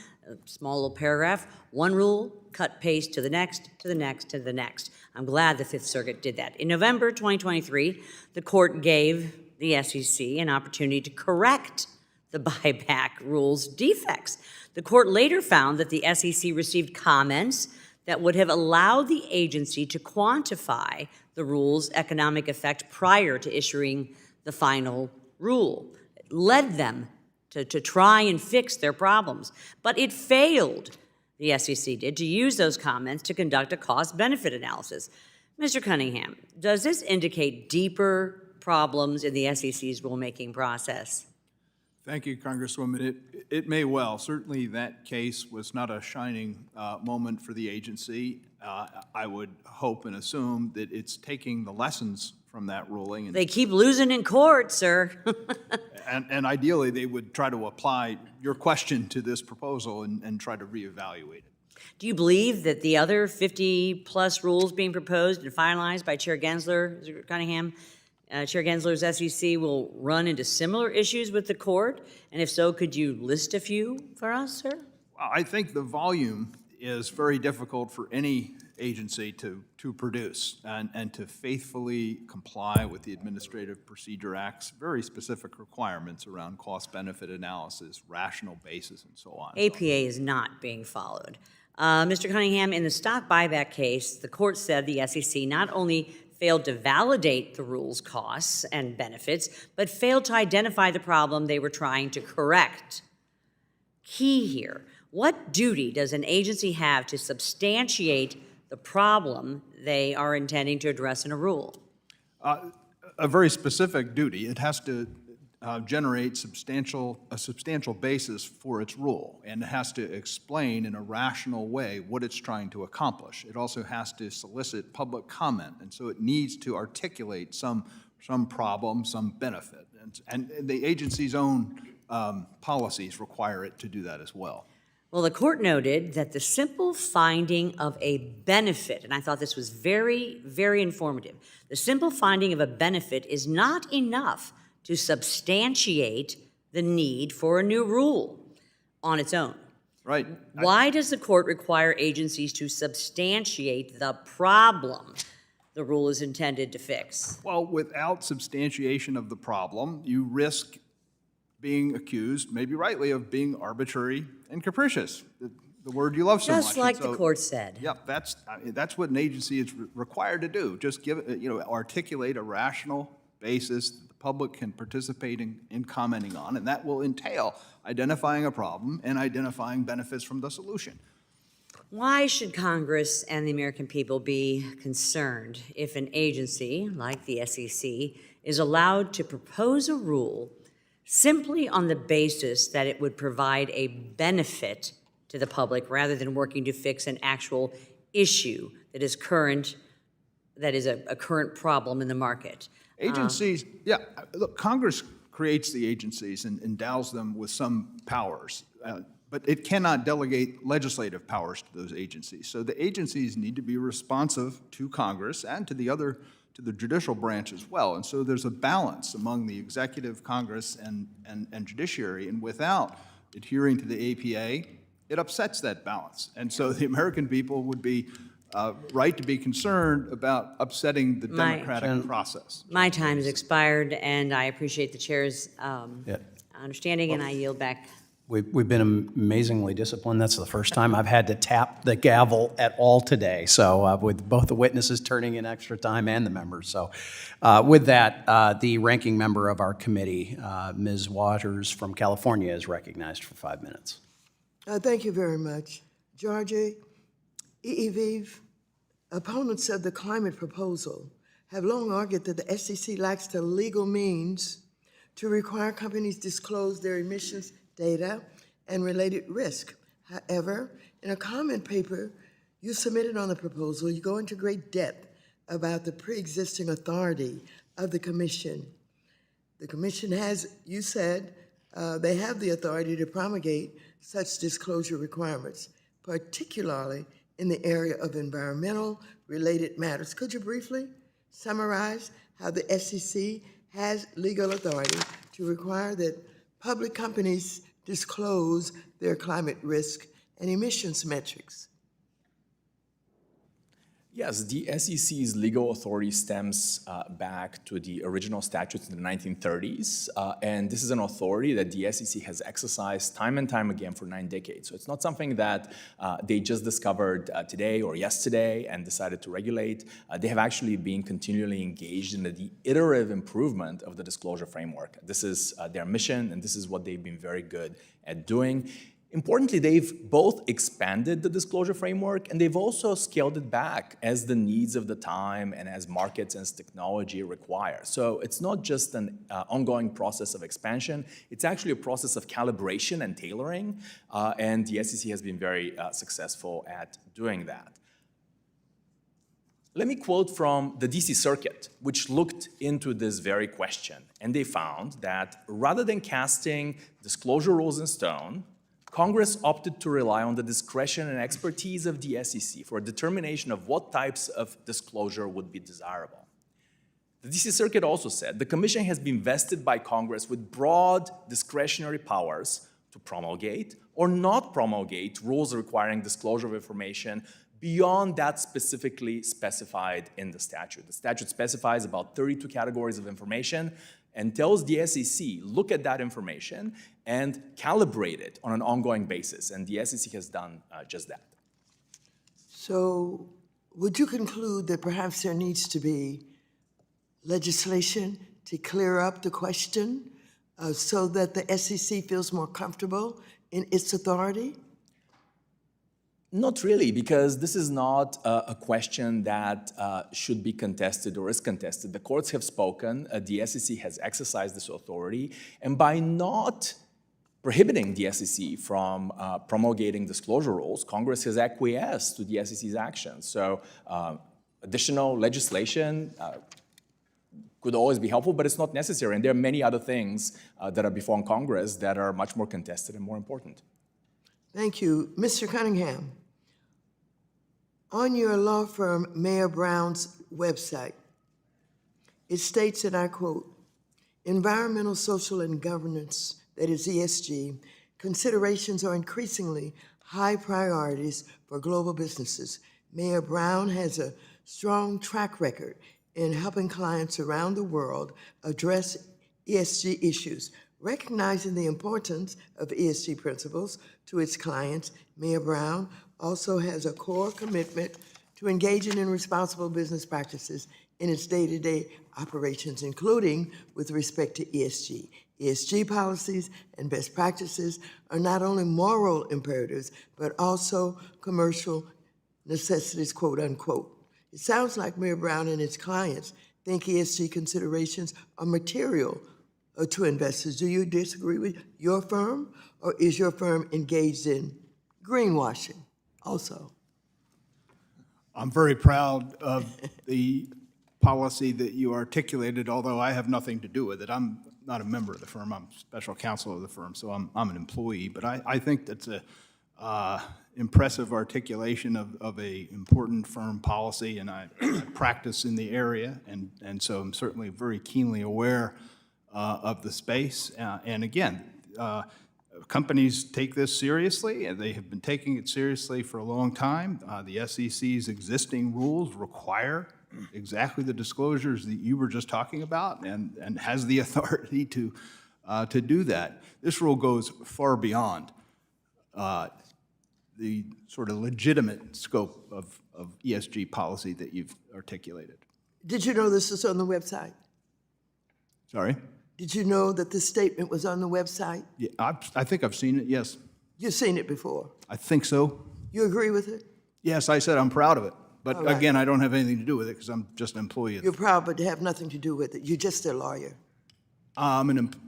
small little paragraph, one rule, cut, paste to the next, to the next, to the next. I'm glad the Fifth Circuit did that. In November 2023, the court gave the SEC an opportunity to correct the buyback rules defects. The court later found that the SEC received comments that would have allowed the agency to quantify the rule's economic effect prior to issuing the final rule. It led them to try and fix their problems. But it failed, the SEC did, to use those comments to conduct a cost-benefit analysis. Mr. Cunningham, does this indicate deeper problems in the SEC's rulemaking process? Thank you, Congresswoman. It may well. Certainly that case was not a shining moment for the agency. I would hope and assume that it's taking the lessons from that ruling. And they keep losing in court, sir. and ideally, they would try to apply your question to this proposal and try to reevaluate it. Do you believe that the other 50-plus rules being proposed and finalized by Chair Gensler, Mr. Cunningham, Chair Gensler's SEC will run into similar issues with the court? And if so, could you list a few for us, sir? I think the volume is very difficult for any agency to produce and to faithfully comply with the Administrative Procedure Act's very specific requirements around cost-benefit analysis, rational basis, and so on. APA is not being followed. Mr. Cunningham, in the stock buyback case, the court said the SEC not only failed to validate the rule's costs and benefits, but failed to identify the problem they were trying to correct. Key here, what duty does an agency have to substantiate the problem they are intending to address in a rule? A very specific duty. It has to generate a substantial basis for its rule, and it has to explain in a rational way what it's trying to accomplish. It also has to solicit public comment, and so it needs to articulate some problem, some benefit. And the agency's own policies require it to do that as well. Well, the court noted that the simple finding of a benefit, and I thought this was very, very informative, the simple finding of a benefit is not enough to substantiate the need for a new rule on its own. Right. Why does the court require agencies to substantiate the problem the rule is intended to fix? Well, without substantiation of the problem, you risk being accused, maybe rightly, of being arbitrary and capricious, the word you love so much. Just like And so, the court said. Yeah, that's what an agency is required to do. Just articulate a rational basis that the public can participate in commenting on, and that will entail identifying a problem and identifying benefits from the solution. Why should Congress and the American people be concerned if an agency, like the SEC, is allowed to propose a rule simply on the basis that it would provide a benefit to the public rather than working to fix an actual issue that is a current problem in the market? Agencies, look, Congress creates the agencies and endows them with some powers, but it cannot delegate legislative powers to those agencies. So the agencies need to be responsive to Congress and to the judicial branch as well. And so there's a balance among the executive, Congress, and judiciary, and without adhering to the APA, it upsets that balance. And so the American people would be right to be concerned about upsetting the democratic process. My time has expired, and I appreciate the chair's understanding, and I yield back. We've been amazingly disciplined. That's the first time I've had to tap the gavel at all today. So with both the witnesses turning in extra time and the members. So with that, the ranking member of our committee, Ms. Waters from California, is recognized for 5 minutes. Thank you very much. Georgie, Evive, opponents of the climate proposal have long argued that the SEC lacks the legal means to require companies disclose their emissions data and related risk. However, in a comment paper you submitted on the proposal, you go into great depth about the pre-existing authority of the Commission. The Commission has, you said, they have the authority to promulgate such disclosure requirements, particularly in the area of environmental related matters. Could you briefly summarize how the SEC has legal authority to require that public companies disclose their climate risk and emissions metrics? Yes, the SEC's legal authority stems back to the original statutes in the 1930s, and this is an authority that the SEC has exercised time and time again for 9 decades. So it's not something that they just discovered today or yesterday and decided to regulate. They have actually been continually engaged in the iterative improvement of the disclosure framework. This is their mission, and this is what they've been very good at doing. Importantly, they've both expanded the disclosure framework and they've also scaled it back as the needs of the time and as markets and technology require. So it's not just an ongoing process of expansion, it's actually a process of calibration and tailoring, and the SEC has been very successful at doing that. Let me quote from the DC Circuit, which looked into this very question, and they found that rather than casting disclosure rules in stone, Congress opted to rely on the discretion and expertise of the SEC for a determination of what types of disclosure would be desirable. The DC Circuit also said the Commission has been vested by Congress with broad discretionary powers to promulgate or not promulgate rules requiring disclosure of information beyond that specifically specified in the statute. The statute specifies about 32 categories of information and tells the SEC, look at that information and calibrate it on an ongoing basis. And the SEC has done just that. So would you conclude that perhaps there needs to be legislation to clear up the question so that the SEC feels more comfortable in its authority? Not really, because this is not a question that should be contested or is contested. The courts have spoken, the SEC has exercised this authority, and by not prohibiting the SEC from promulgating disclosure rules, Congress has acquiesced to the SEC's actions. So additional legislation could always be helpful, but it's not necessary. And there are many other things that are before Congress that are much more contested and more important. Thank you. Mr. Cunningham, on your law firm Mayor Brown's website, it states, and I quote, environmental, social, and governance, that is ESG, considerations are increasingly high priorities for global businesses. Mayor Brown has a strong track record in helping clients around the world address ESG issues. Recognizing the importance of ESG principles to its clients, Mayor Brown also has a core commitment to engaging in responsible business practices in its day-to-day operations, including with respect to ESG. ESG policies and best practices are not only moral imperatives, but also commercial necessities, quote unquote. It sounds like Mayor Brown and its clients think ESG considerations are material to investors. Do you disagree with your firm, or is your firm engaged in greenwashing also? I'm very proud of the policy that you articulated, although I have nothing to do with it. I'm not a member of the firm. I'm special counsel of the firm, so I'm an employee. But I think that's a impressive articulation of a important firm policy, and I practice in the area, and so I'm certainly very keenly aware of the space. And again, companies take this seriously, and they have been taking it seriously for a long time. The SEC's existing rules require exactly the disclosures that you were just talking about, and has the authority to do that. This rule goes far beyond the sort of legitimate scope of ESG policy that you've articulated. Did you know this was on the website? Sorry? Did you know that this statement was on the website? Yeah, I think I've seen it, yes. You've seen it before. I think so. You agree with it? Yes, I said I'm proud of it. But All right. again, I don't have anything to do with it because I'm just an employee of the You're proud, but have nothing to do with it. You're just a lawyer.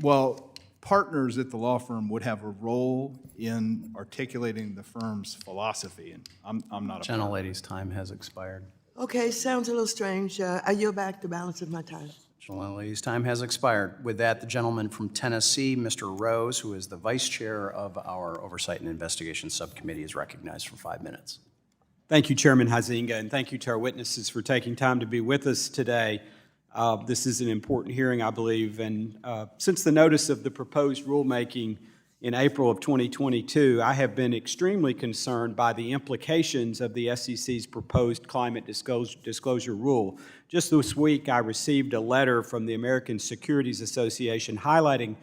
Well, partners at the law firm would have a role in articulating the firm's philosophy, and I'm not a part. Gentlelady's time has expired. Okay, sounds a little strange. I yield back the balance of my time. Gentlelady's time has expired. With that, the gentleman from Tennessee, Mr. Rose, who is the vice chair of our Oversight and Investigation Subcommittee, is recognized for 5 minutes. Thank you, Chairman Huizinga, and thank you to our witnesses for taking time to be with us today. This is an important hearing, I believe, and since the notice of the proposed rulemaking in April of 2022, I have been extremely concerned by the implications of the SEC's proposed climate disclosure rule. Just this week, I received a letter from the American Securities Association highlighting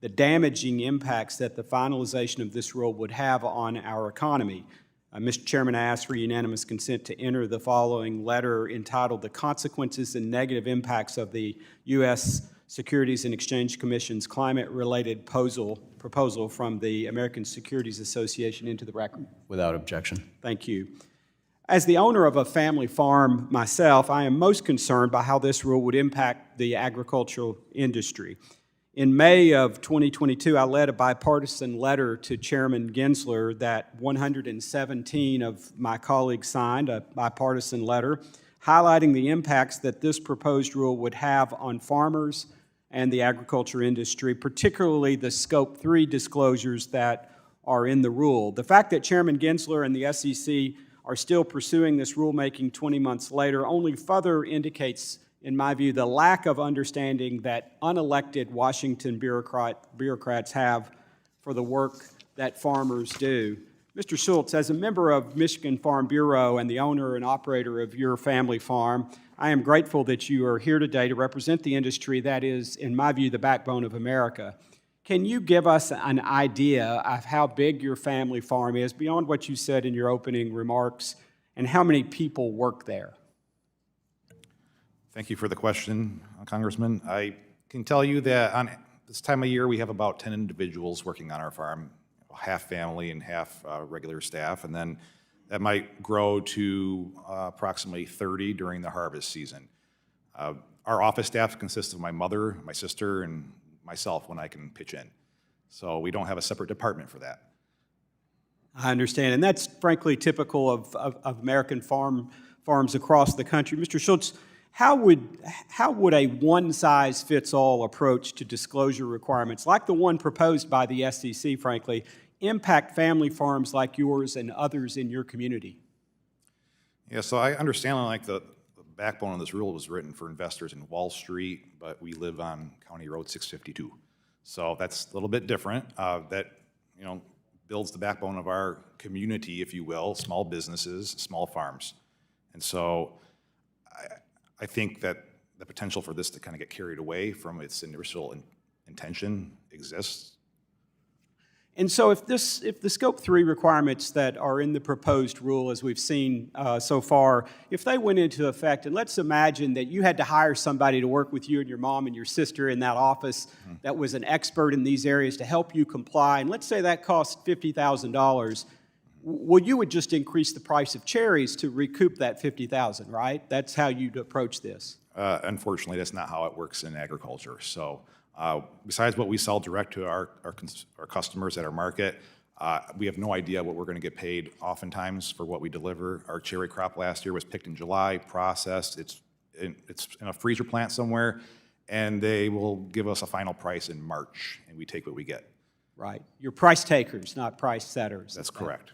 the damaging impacts that the finalization of this rule would have on our economy. Mr. Chairman, I ask for unanimous consent to enter the following letter entitled "The Consequences and Negative Impacts of the U.S. Securities and Exchange Commission's Climate-Related Proposal from the American Securities Association" into the record. Without objection. Thank you. As the owner of a family farm myself, I am most concerned by how this rule would impact the agricultural industry. In May of 2022, I led a bipartisan letter to Chairman Gensler that 117 of my colleagues signed, a bipartisan letter, highlighting the impacts that this proposed rule would have on farmers and the agriculture industry, particularly the Scope 3 disclosures that are in the rule. The fact that Chairman Gensler and the SEC are still pursuing this rulemaking 20 months later only further indicates, in my view, the lack of understanding that unelected Washington bureaucrats have for the work that farmers do. Mr. Schultz, as a member of Michigan Farm Bureau and the owner and operator of your family farm, I am grateful that you are here today to represent the industry that is, in my view, the backbone of America. Can you give us an idea of how big your family farm is, beyond what you said in your opening remarks, and how many people work there? Thank you for the question, Congressman. I can tell you that on this time of year, we have about 10 individuals working on our farm, half family and half regular staff, and then that might grow to approximately 30 during the harvest season. Our office staff consists of my mother, my sister, and myself when I can pitch in. So we don't have a separate department for that. I understand, and that's frankly typical of American farms across the country. Mr. Schultz, how would a one-size-fits-all approach to disclosure requirements, like the one proposed by the SEC, frankly, impact family farms like yours and others in your community? Yeah, so I understand like the backbone of this rule was written for investors in Wall Street, but we live on County Road 652. So that's a little bit different. That, you know, builds the backbone of our community, if you will, small businesses, small farms. And so I think that the potential for this to kind of get carried away from its initial intention exists. And so if the Scope 3 requirements that are in the proposed rule, as we've seen so far, if they went into effect, and let's imagine that you had to hire somebody to work with you and your mom and your sister in that office that was an expert in these areas to help you comply, and let's say that cost $50,000, well, you would just increase the price of cherries to recoup that $50,000, right? That's how you'd approach this. Unfortunately, that's not how it works in agriculture. So besides what we sell direct to our customers at our market, we have no idea what we're going to get paid oftentimes for what we deliver. Our cherry crop last year was picked in July, processed. It's in a freezer plant somewhere, and they will give us a final price in March, and we take what we get. Right. You're price takers, not price setters. That's correct.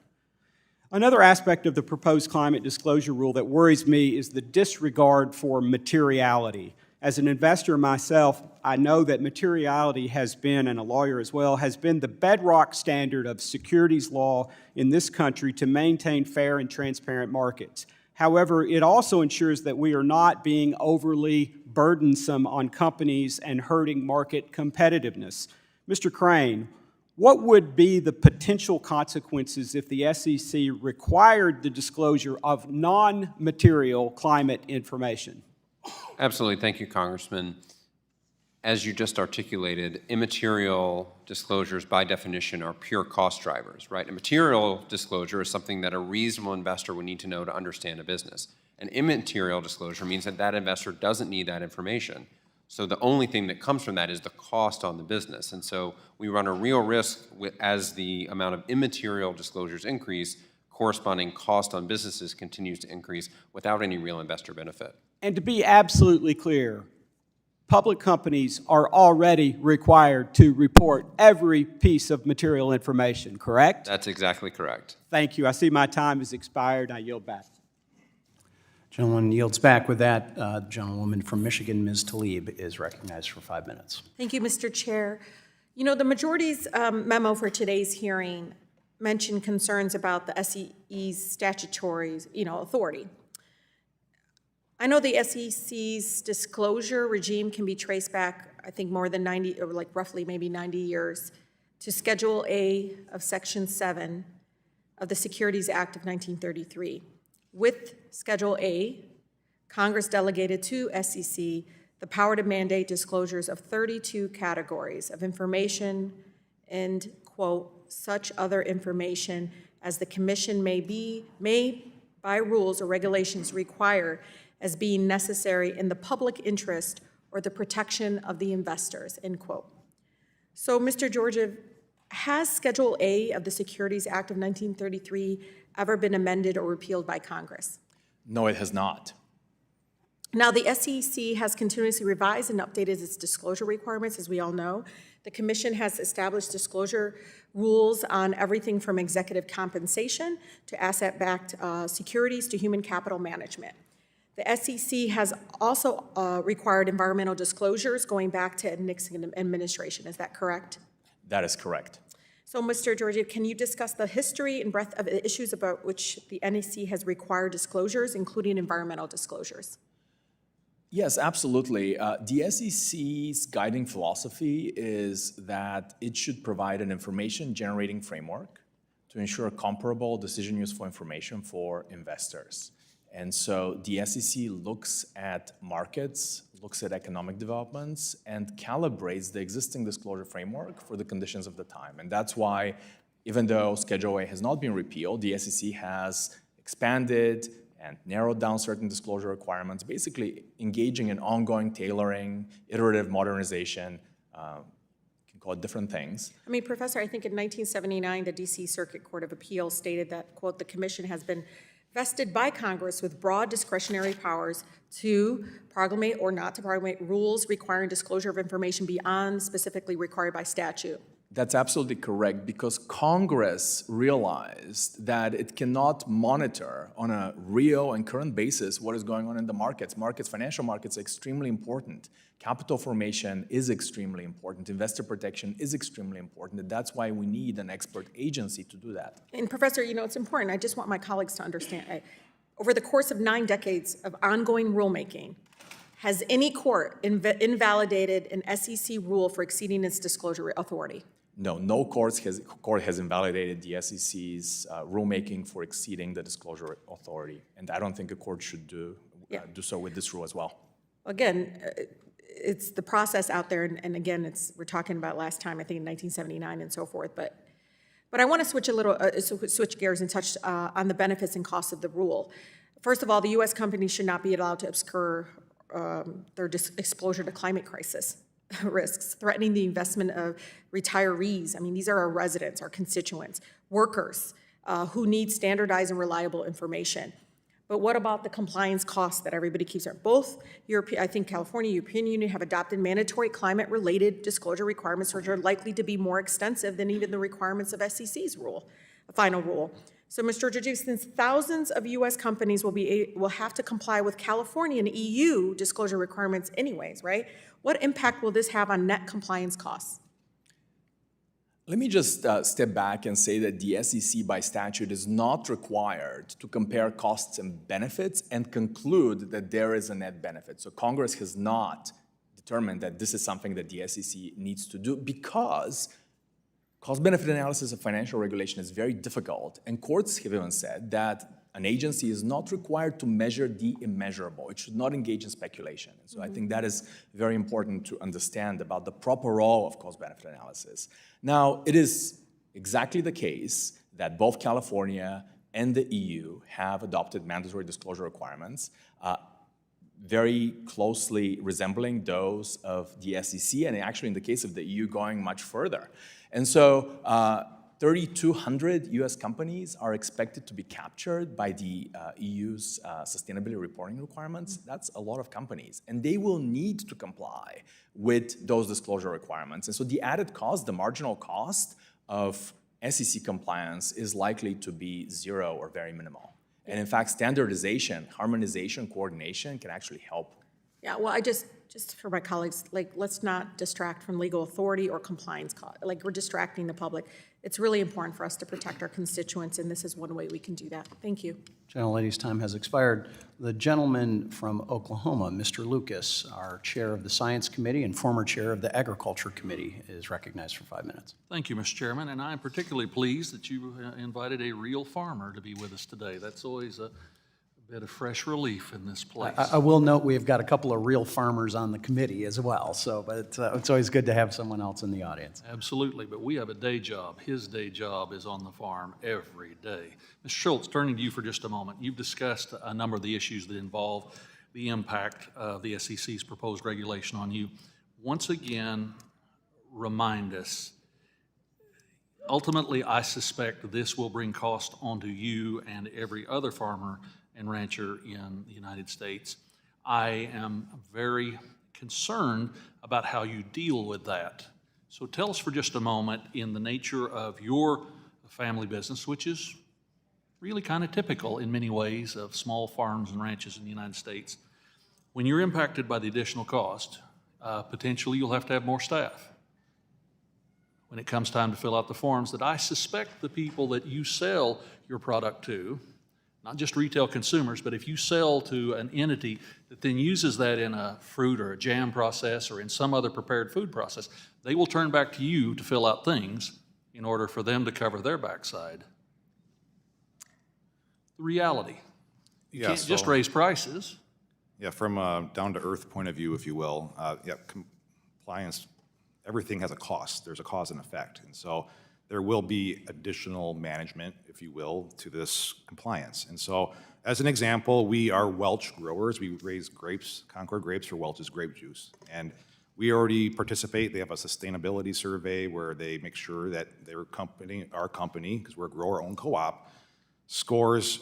Another aspect of the proposed climate disclosure rule that worries me is the disregard for materiality. As an investor myself, I know that materiality has been, and a lawyer as well, has been the bedrock standard of securities law in this country to maintain fair and transparent markets. However, it also ensures that we are not being overly burdensome on companies and hurting market competitiveness. Mr. Crane, what would be the potential consequences if the SEC required the disclosure of non-material climate information? Absolutely. Thank you, Congressman. As you just articulated, immaterial disclosures by definition are pure cost drivers, right? A material disclosure is something that a reasonable investor would need to know to understand a business. An immaterial disclosure means that that investor doesn't need that information. So the only thing that comes from that is the cost on the business. And so we run a real risk as the amount of immaterial disclosures increase, corresponding cost on businesses continues to increase without any real investor benefit. And to be absolutely clear, public companies are already required to report every piece of material information, correct? That's exactly correct. Thank you. I see my time has expired. I yield back. Gentleman yields back. With that, gentlewoman from Michigan, Ms. Tlaib, is recognized for 5 minutes. Thank you, Mr. Chair. You know, the majority's memo for today's hearing mentioned concerns about the SEC's statutory, authority. I know the SEC's disclosure regime can be traced back, I think, more than 90, or like roughly maybe 90 years, to Schedule A of Section 7 of the Securities Act of 1933. With Schedule A, Congress delegated to SEC the power to mandate disclosures of 32 categories of information and, quote, such other information as the Commission may by rules or regulations require as being necessary in the public interest or the protection of the investors, end quote. So, Mr. Georgiev, has Schedule A of the Securities Act of 1933 ever been amended or repealed by Congress? No, it has not. Now, the SEC has continuously revised and updated its disclosure requirements, as we all know. The Commission has established disclosure rules on everything from executive compensation to asset-backed securities to human capital management. The SEC has also required environmental disclosures going back to Nixon administration. Is that correct? That is correct. So, Mr. Georgia, can you discuss the history and breadth of the issues about which the NEC has required disclosures, including environmental disclosures? Yes, absolutely. The SEC's guiding philosophy is that it should provide an information-generating framework to ensure comparable decision-useful information for investors. And so the SEC looks at markets, looks at economic developments, and calibrates the existing disclosure framework for the conditions of the time. And that's why, even though Schedule A has not been repealed, the SEC has expanded and narrowed down certain disclosure requirements, basically engaging in ongoing tailoring, iterative modernization, you can call it different things. I mean, Professor, I think in 1979, the DC Circuit Court of Appeals stated that, quote, the commission has been vested by Congress with broad discretionary powers to promulgate or not to promulgate rules requiring disclosure of information beyond specifically required by statute. That's absolutely correct, because Congress realized that it cannot monitor on a real and current basis what is going on in the markets. Financial markets are extremely important. Capital formation is extremely important. Investor protection is extremely important. And that's why we need an expert agency to do that. And Professor, you know, it's important. I just want my colleagues to understand. Over the course of 9 decades of ongoing rulemaking, has any court invalidated an SEC rule for exceeding its disclosure authority? No court has invalidated the SEC's rulemaking for exceeding the disclosure authority, and I don't think a court should do so with this rule as well. Again, it's the process out there, and again, we're talking about last time, I think in 1979 and so forth, but I want to switch gears and touch on the benefits and costs of the rule. First of all, the U.S. companies should not be allowed to obscure their exposure to climate crisis risks, threatening the investment of retirees. I mean, these are our residents, our constituents, workers who need standardized and reliable information. But what about the compliance costs that everybody keeps hearing? Both I think California, European Union have adopted mandatory climate-related disclosure requirements, which are likely to be more extensive than even the requirements of SEC's final rule. So, Mr. Georgia, since thousands of U.S. companies will have to comply with California and EU disclosure requirements anyways, right? What impact will this have on net compliance costs? Let me just step back and say that the SEC by statute is not required to compare costs and benefits and conclude that there is a net benefit. So Congress has not determined that this is something that the SEC needs to do, because cost-benefit analysis of financial regulation is very difficult, and courts have even said that an agency is not required to measure the immeasurable. It should not engage in speculation. And so I think that is very important to understand about the proper role of cost-benefit analysis. Now, it is exactly the case that both California and the EU have adopted mandatory disclosure requirements, very closely resembling those of the SEC, and actually in the case of the EU going much further. And so 3,200 US companies are expected to be captured by the EU's sustainability reporting requirements. That's a lot of companies, and they will need to comply with those disclosure requirements. And so the added cost, the marginal cost of SEC compliance is likely to be zero or very minimal. And in fact, standardization, harmonization, coordination can actually help. Yeah, well, just for my colleagues, like, let's not distract from legal authority or compliance cost. Like, we're distracting the public. It's really important for us to protect our constituents, and this is one way we can do that. Thank you. Gentlelady's time has expired. The gentleman from Oklahoma, Mr. Lucas, our chair of the Science Committee and former chair of the Agriculture Committee, is recognized for 5 minutes. Thank you, Mr. Chairman, and I'm particularly pleased that you invited a real farmer to be with us today. That's always a bit of fresh relief in this place. I will note we've got a couple of real farmers on the committee as well, so but it's always good to have someone else in the audience. Absolutely, but we have a day job. His day job is on the farm every day. Mr. Schultz, turning to you for just a moment. You've discussed a number of the issues that involve the impact of the SEC's proposed regulation on you. Once again, remind us, ultimately, I suspect this will bring cost onto you and every other farmer and rancher in the United States. I am very concerned about how you deal with that. So tell us for just a moment, in the nature of your family business, which is really kind of typical in many ways of small farms and ranches in the United States, when you're impacted by the additional cost, potentially you'll have to have more staff. when it comes time to fill out the forms that I suspect the people that you sell your product to, not just retail consumers, but if you sell to an entity that then uses that in a fruit or a jam process or in some other prepared food process, they will turn back to you to fill out things in order for them to cover their backside. The reality. You can't just raise prices. Yeah, from a down-to-earth point of view, if you will, compliance, everything has a cost. There's a cause and effect. And so there will be additional management, if you will, to this compliance. And so, as an example, we are Welch growers. We raise grapes, Concord grapes for Welch's grape juice. And we already participate. They have a sustainability survey where they make sure that their company, our company, because we're a grower-owned co-op, scores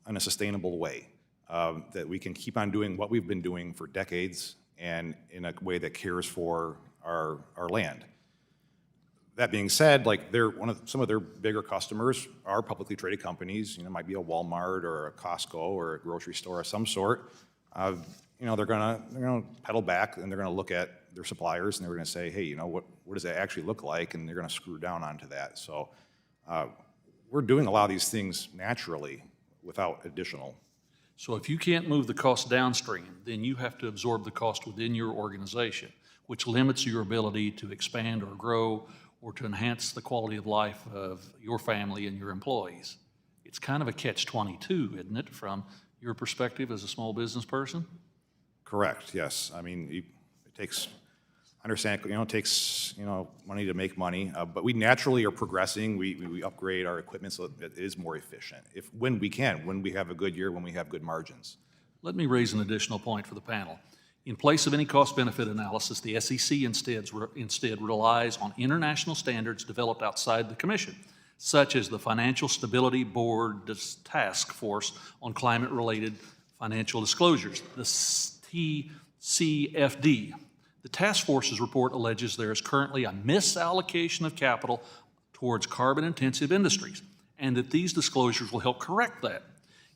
in a sustainable way, that we can keep on doing what we've been doing for decades and in a way that cares for our land. That being said, like some of their bigger customers are publicly traded companies. It might be a Walmart or a Costco or a grocery store of some sort. They're gonna pedal back and they're gonna look at their suppliers and they're gonna say, hey, what does that actually look like? And they're gonna screw down onto that. So we're doing a lot of these things naturally without additional. So if you can't move the cost downstream, then you have to absorb the cost within your organization, which limits your ability to expand or grow or to enhance the quality of life of your family and your employees. It's kind of a catch-22, isn't it, from your perspective as a small business person? Correct, yes. I mean, it takes, it takes money to make money, but we naturally are progressing. We upgrade our equipment so that it is more efficient. When we have a good year, when we have good margins. Let me raise an additional point for the panel. In place of any cost-benefit analysis, the SEC instead relies on international standards developed outside the Commission, such as the Financial Stability Board's Task Force on Climate-Related Financial Disclosures, the TCFD. The task force's report alleges there is currently a misallocation of capital towards carbon-intensive industries, and that these disclosures will help correct that.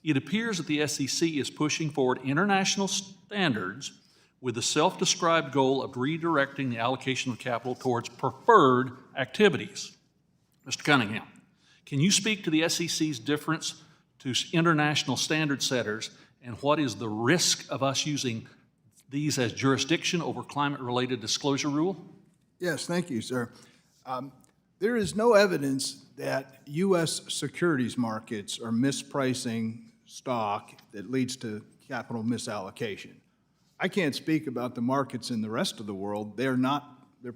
It appears that the SEC is pushing forward international standards with the self-described goal of redirecting the allocation of capital towards preferred activities. Mr. Cunningham, can you speak to the SEC's difference to international standard setters and what is the risk of us using these as jurisdiction over climate-related disclosure rule? Yes, thank you, sir. There is no evidence that U.S. securities markets are mispricing stock that leads to capital misallocation. I can't speak about the markets in the rest of the world. They're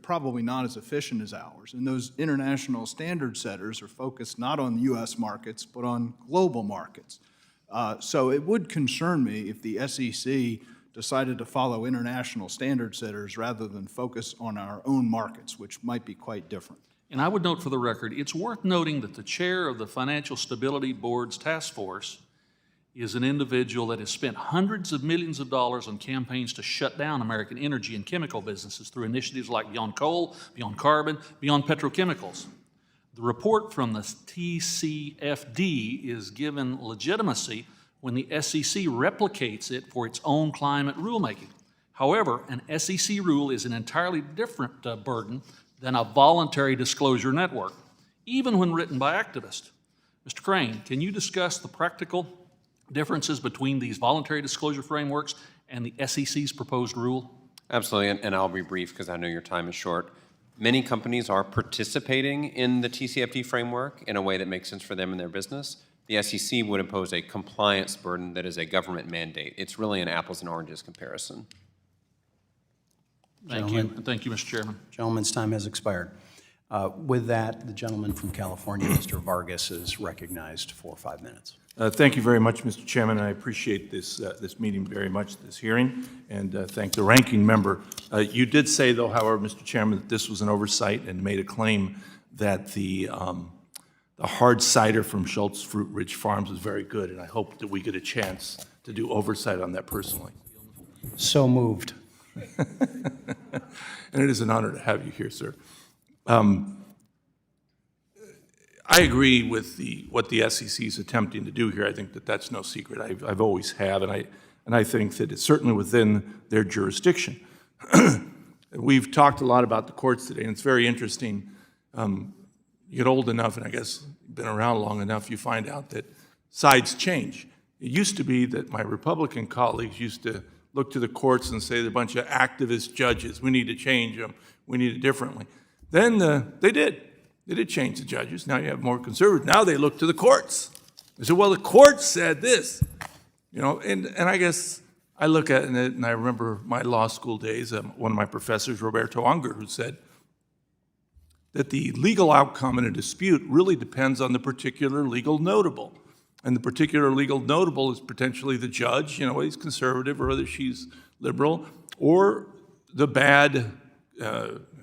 probably not as efficient as ours. And those international standard setters are focused not on U.S. markets, but on global markets. So it would concern me if the SEC decided to follow international standard setters rather than focus on our own markets, which might be quite different. And I would note for the record, it's worth noting that the chair of the Financial Stability Board's task force is an individual that has spent hundreds of millions of dollars on campaigns to shut down American energy and chemical businesses through initiatives like Beyond Coal, Beyond Carbon, Beyond Petrochemicals. The report from the TCFD is given legitimacy when the SEC replicates it for its own climate rulemaking. However, an SEC rule is an entirely different burden than a voluntary disclosure network, even when written by activists. Mr. Crane, can you discuss the practical differences between these voluntary disclosure frameworks and the SEC's proposed rule? Absolutely, and I'll be brief because I know your time is short. Many companies are participating in the TCFD framework in a way that makes sense for them and their business. The SEC would impose a compliance burden that is a government mandate. It's really an apples and oranges comparison. Thank you, and thank you, Mr. Chairman. Gentleman's time has expired. With that, the gentleman from California, Mr. Vargas, is recognized for 5 minutes. Thank you very much, Mr. Chairman. I appreciate this meeting very much, this hearing, and thank the ranking member. You did say, though, however, Mr. Chairman, that this was an oversight and made a claim that the hard cider from Schultz Fruit Ridge Farms is very good, and I hope that we get a chance to do oversight on that personally. So moved. And it is an honor to have you here, sir. I agree with what the SEC is attempting to do here. I think that that's no secret. I've always have, and I think that it's certainly within their jurisdiction. We've talked a lot about the courts today, and it's very interesting. You get old enough, and I guess been around long enough, you find out that sides change. It used to be that my Republican colleagues used to look to the courts and say they're a bunch of activist judges. We need to change them. We need it differently. Then they did. They did change the judges. Now you have more conservatives. Now they look to the courts. They say, well, the courts said this. And I guess I look at it and I remember my law school days, one of my professors, Roberto Unger, who said that the legal outcome in a dispute really depends on the particular legal notable. And the particular legal notable is potentially the judge, whether he's conservative or whether she's liberal, or the bad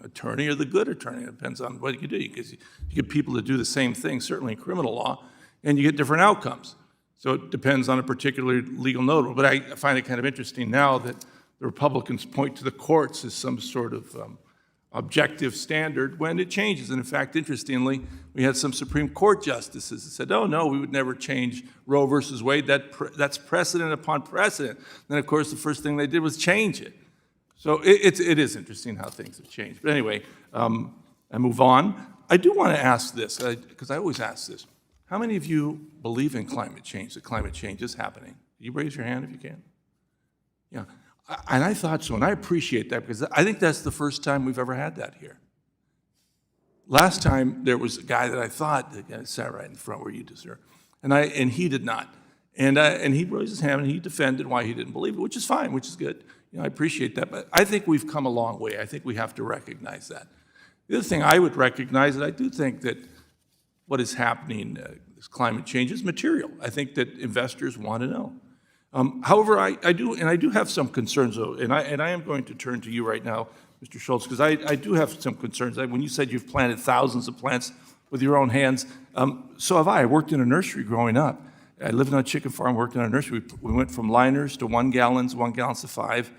attorney or the good attorney. It depends on what you do, because you get people to do the same thing, certainly in criminal law, and you get different outcomes. So it depends on a particular legal notable. But I find it kind of interesting now that the Republicans point to the courts as some sort of objective standard when it changes. And in fact, interestingly, we had some Supreme Court justices that said, oh, no, we would never change Roe versus Wade. That's precedent upon precedent. Then, of course, the first thing they did was change it. So it is interesting how things have changed. But anyway, I move on. I do want to ask this, because I always ask this. How many of you believe in climate change, that climate change is happening? You raise your hand if you can. Yeah. And I thought so, and I appreciate that, because I think that's the first time we've ever had that here. Last time, there was a guy that I thought that sat right in front where you do, sir, and he did not. And he raised his hand, and he defended why he didn't believe it, which is fine, which is good. I appreciate that, but I think we've come a long way. I think we have to recognize that. The other thing I would recognize, that I do think that what is happening, this climate change, is material. I think that investors want to know. However, I do have some concerns, though, and I am going to turn to you right now, Mr. Schultz, because I do have some concerns. When you said you've planted thousands of plants with your own hands, so have I. I worked in a nursery growing up. I lived on a chicken farm, worked in a nursery. We went from liners to 1 gallons, 1 gallons to 5,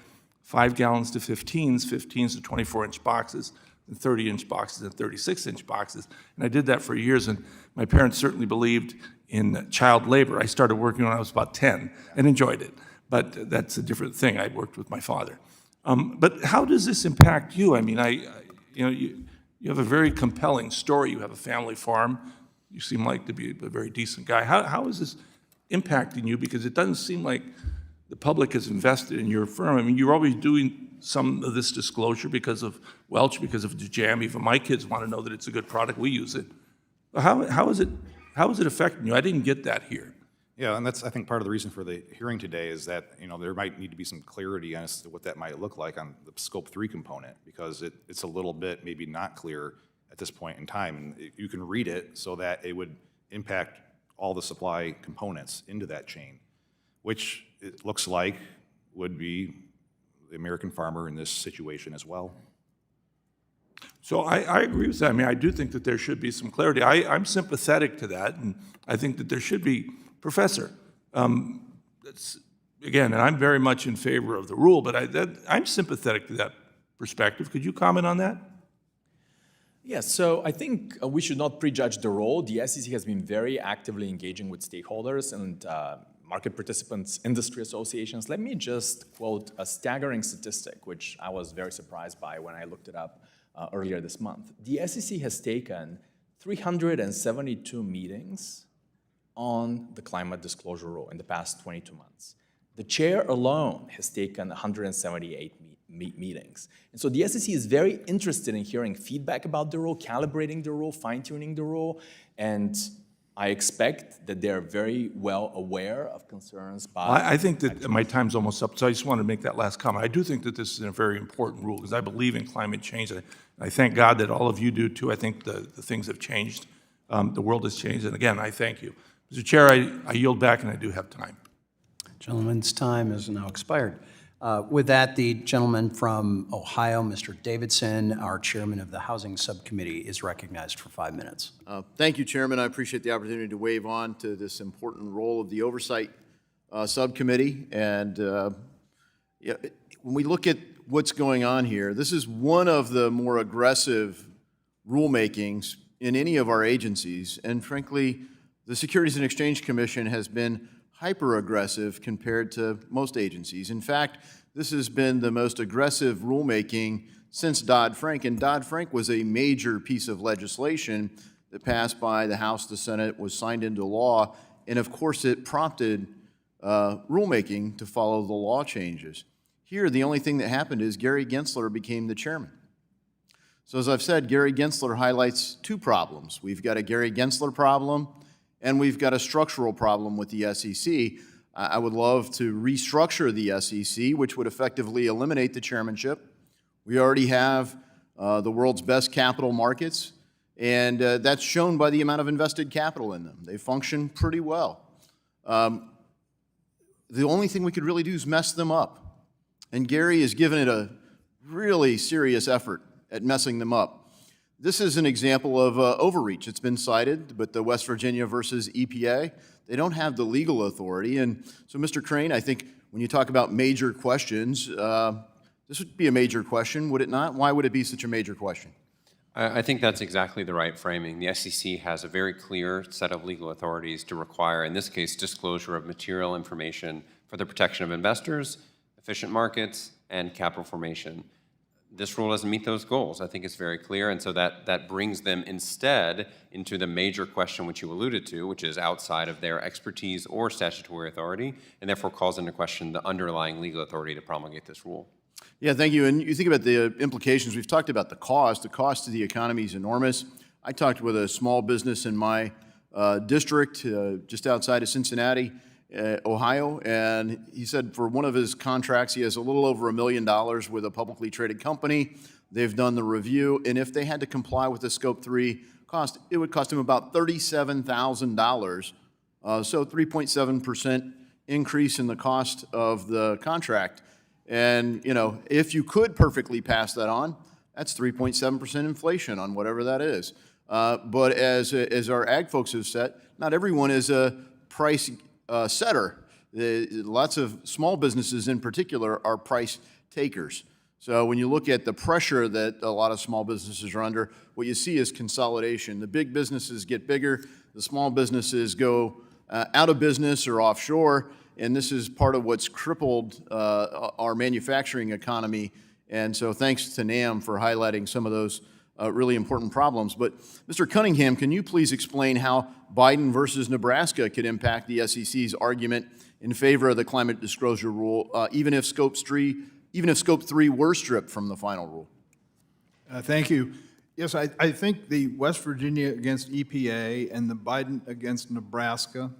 5 gallons to 15s, 15s to 24-inch boxes, and 30-inch boxes and 36-inch boxes. And I did that for years, and my parents certainly believed in child labor. I started working when I was about 10 and enjoyed it, but that's a different thing. I worked with my father. But how does this impact you? I mean, you have a very compelling story. You have a family farm. You seem like to be a very decent guy. How is this impacting you? Because it doesn't seem like the public has invested in your firm. I mean, you're always doing some of this disclosure because of Welch, because of the jam. Even my kids want to know that it's a good product. We use it. How is it affecting you? I didn't get that here. Yeah, and that's, I think, part of the reason for the hearing today is that, there might need to be some clarity as to what that might look like on the Scope 3 component, because it's a little bit maybe not clear at this point in time. And you can read it so that it would impact all the supply components into that chain, which it looks like would be the American farmer in this situation as well. So I agree with that. I mean, I do think that there should be some clarity. I'm sympathetic to that, and I think that there should be, Professor, again, and I'm very much in favor of the rule, but I'm sympathetic to that perspective. Could you comment on that? Yes, so I think we should not prejudge the role. The SEC has been very actively engaging with stakeholders and market participants, industry associations. Let me just quote a staggering statistic, which I was very surprised by when I looked it up earlier this month. The SEC has taken 372 meetings on the climate disclosure rule in the past 22 months. The chair alone has taken 178 meetings. And so the SEC is very interested in hearing feedback about the rule, calibrating the rule, fine-tuning the rule, and I expect that they're very well aware of concerns by... I think that my time's almost up, so I just wanted to make that last comment. I do think that this is a very important rule, because I believe in climate change. I thank God that all of you do, too. I think the things have changed. The world has changed, and again, I thank you. Mr. Chair, I yield back, and I do have time. Gentleman's time is now expired. With that, the gentleman from Ohio, Mr. Davidson, our chairman of the Housing Subcommittee, is recognized for 5 minutes. Thank you, Chairman. I appreciate the opportunity to wave on to this important role of the Oversight Subcommittee. And when we look at what's going on here, this is one of the more aggressive rulemakings in any of our agencies. And frankly, the Securities and Exchange Commission has been hyper-aggressive compared to most agencies. In fact, this has been the most aggressive rulemaking since Dodd-Frank, and Dodd-Frank was a major piece of legislation that passed by the House, the Senate, was signed into law, and of course it prompted rulemaking to follow the law changes. Here, the only thing that happened is Gary Gensler became the chairman. So as I've said, Gary Gensler highlights two problems. We've got a Gary Gensler problem, and we've got a structural problem with the SEC. I would love to restructure the SEC, which would effectively eliminate the chairmanship. We already have the world's best capital markets, and that's shown by the amount of invested capital in them. They function pretty well. The only thing we could really do is mess them up. And Gary has given it a really serious effort at messing them up. This is an example of overreach. It's been cited, but the West Virginia versus EPA, they don't have the legal authority. And so, Mr. Crane, I think when you talk about major questions, this would be a major question, would it not? Why would it be such a major question? I think that's exactly the right framing. The SEC has a very clear set of legal authorities to require, in this case, disclosure of material information for the protection of investors, efficient markets, and capital formation. This rule doesn't meet those goals. I think it's very clear, and so that brings them instead into the major question which you alluded to, which is outside of their expertise or statutory authority, and therefore calls into question the underlying legal authority to promulgate this rule. Yeah, thank you. And you think about the implications. We've talked about the cost. The cost to the economy is enormous. I talked with a small business in my district just outside of Cincinnati, Ohio, and he said for one of his contracts, he has a little over $1 million with a publicly traded company. They've done the review, and if they had to comply with the Scope 3 cost, it would cost him about $37,000. So 3.7% increase in the cost of the contract. And, you know, if you could perfectly pass that on, that's 3.7% inflation on whatever that is. But as our ag folks have said, not everyone is a price setter. Lots of small businesses in particular are price takers. So when you look at the pressure that a lot of small businesses are under, what you see is consolidation. The big businesses get bigger, the small businesses go out of business or offshore, and this is part of what's crippled our manufacturing economy. And so thanks to NAM for highlighting some of those really important problems. But Mr. Cunningham, can you please explain how Biden versus Nebraska could impact the SEC's argument in favor of the climate disclosure rule, even if Scope 3 were stripped from the final rule? Thank you. Yes, I think the West Virginia against EPA and the Biden against Nebraska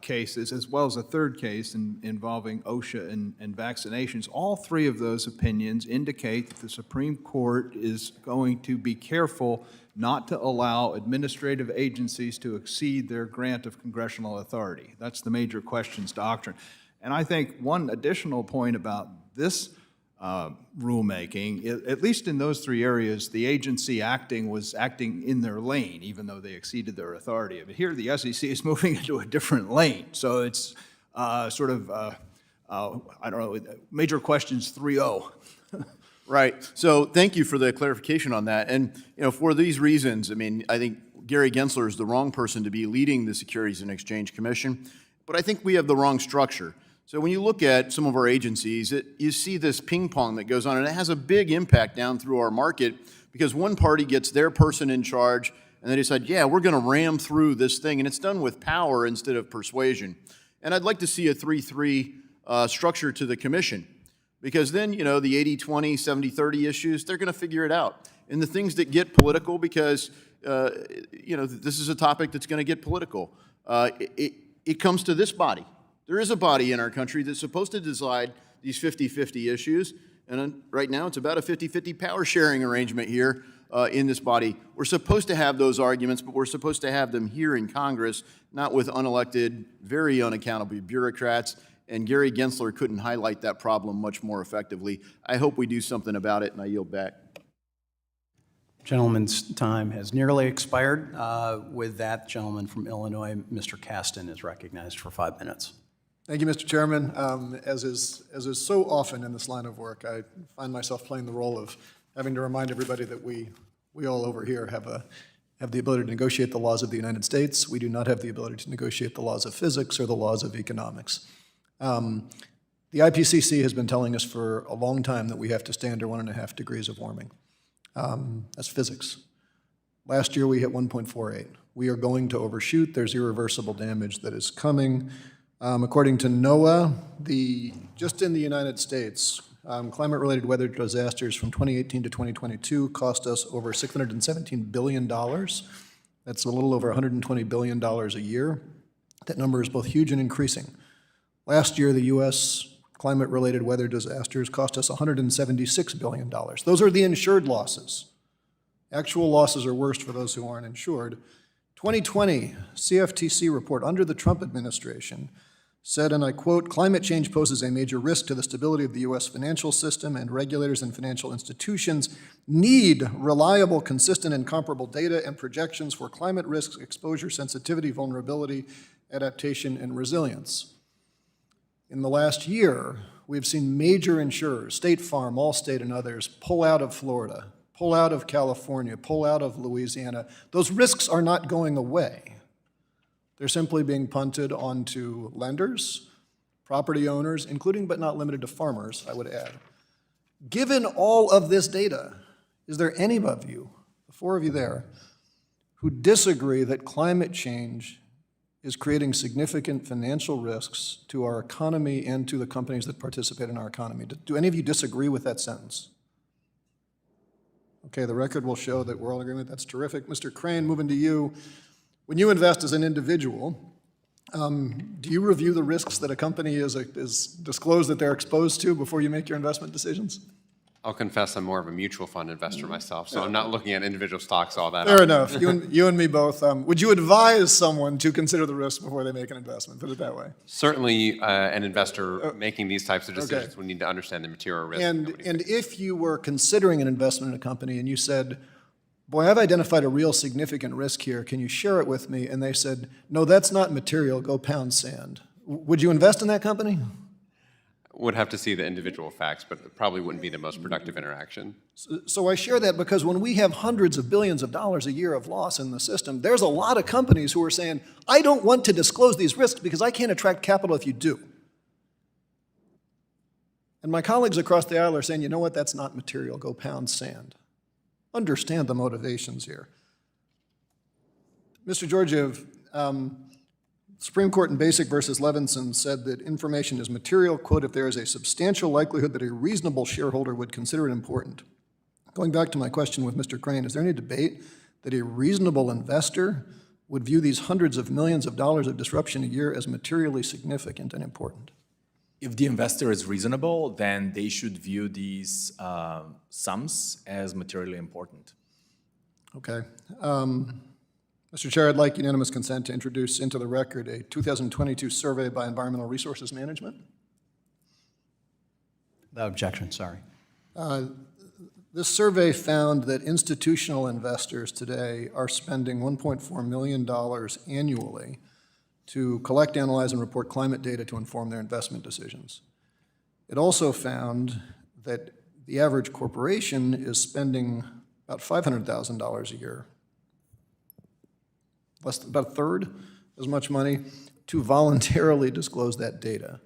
cases, as well as a third case involving OSHA and vaccinations, all three of those opinions indicate that the Supreme Court is going to be careful not to allow administrative agencies to exceed their grant of congressional authority. That's the major questions doctrine. And I think one additional point about this rulemaking, at least in those three areas, the agency was acting in their lane, even though they exceeded their authority. But here, the SEC is moving into a different lane. So it's sort of, I don't know, major questions 3-0. Right. So thank you for the clarification on that. And, you know, for these reasons, I mean, I think Gary Gensler is the wrong person to be leading the Securities and Exchange Commission, but I think we have the wrong structure. So when you look at some of our agencies, you see this ping pong that goes on, and it has a big impact down through our market because one party gets their person in charge, and they decide, yeah, we're going to ram through this thing, and it's done with power instead of persuasion. And I'd like to see a 3-3 structure to the commission because then, you know, the 80-20, 70-30 issues, they're going to figure it out. And the things that get political because, you know, this is a topic that's going to get political, it comes to this body. There is a body in our country that's supposed to decide these 50-50 issues, and right now it's about a 50-50 power sharing arrangement here in this body. We're supposed to have those arguments, but we're supposed to have them here in Congress, not with unelected, very unaccountable bureaucrats, and Gary Gensler couldn't highlight that problem much more effectively. I hope we do something about it, and I yield back. Gentleman's time has nearly expired. With that, gentleman from Illinois, Mr. Kasten, is recognized for 5 minutes. Thank you, Mr. Chairman. As is so often in this line of work, I find myself playing the role of having to remind everybody that we all over here have the ability to negotiate the laws of the United States. We do not have the ability to negotiate the laws of physics or the laws of economics. The The IPCC has been telling us for a long time that we have to stay under 1.5 degrees of warming. That's physics. Last year, we hit 1.48. We are going to overshoot. There's irreversible damage that is coming. According to NOAA, just in the United States, climate-related weather disasters from 2018 to 2022 cost us over $617 billion. That's a little over $120 billion a year. That number is both huge and increasing. Last year, the U.S. climate-related weather disasters cost us $176 billion. Those are the insured losses. Actual losses are worse for those who aren't insured. 2020 CFTC report under the Trump administration said, and I quote, "Climate change poses a major risk to the stability of the U.S. financial system, and regulators and financial institutions need reliable, consistent, and comparable data and projections for climate risks, exposure, sensitivity, vulnerability, adaptation, and resilience." In the last year, we've seen major insurers, State Farm, Allstate, and others, pull out of Florida, pull out of California, pull out of Louisiana. Those risks are not going away. They're simply being punted onto lenders, property owners, including but not limited to farmers, I would add. Given all of this data, is there any of you, the four of you there, who disagree that climate change is creating significant financial risks to our economy and to the companies that participate in our economy? Do any of you disagree with that sentence? Okay, the record will show that we're all in agreement. That's terrific. Mr. Crane, moving to you. When you invest as an individual, do you review the risks that a company is disclosed that they're exposed to before you make your investment decisions? I'll confess I'm more of a mutual fund investor myself, so I'm not looking at individual stocks all that Fair often. enough. You and me both. Would you advise someone to consider the risks before they make an investment? Put it that way. Certainly, an investor making these types of decisions would need to understand the material risk. And if you were considering an investment in a company and you said, boy, I've identified a real significant risk here, can you share it with me? And they said, no, that's not material, go pound sand. Would you invest in that company? Would have to see the individual facts, but it probably wouldn't be the most productive interaction. So I share that because when we have hundreds of billions of dollars a year of loss in the system, there's a lot of companies who are saying, I don't want to disclose these risks because I can't attract capital if you do. And my colleagues across the aisle are saying, you know what, that's not material, go pound sand. Understand the motivations here. Mr. Georgiev, Supreme Court in Basic versus Levinson said that information is material, quote, if there is a substantial likelihood that a reasonable shareholder would consider it important. Going back to my question with Mr. Crane, is there any debate that a reasonable investor would view these hundreds of millions of dollars of disruption a year as materially significant and important? If the investor is reasonable, then they should view these sums as materially important. Okay. Mr. Chair, I'd like unanimous consent to introduce into the record a 2022 survey by Environmental Resources Management. Without objection, sorry. This survey found that institutional investors today are spending $1.4 million annually to collect, analyze, and report climate data to inform their investment decisions. It also found that the average corporation is spending about $500,000 a year, about a third as much money, to voluntarily disclose that data.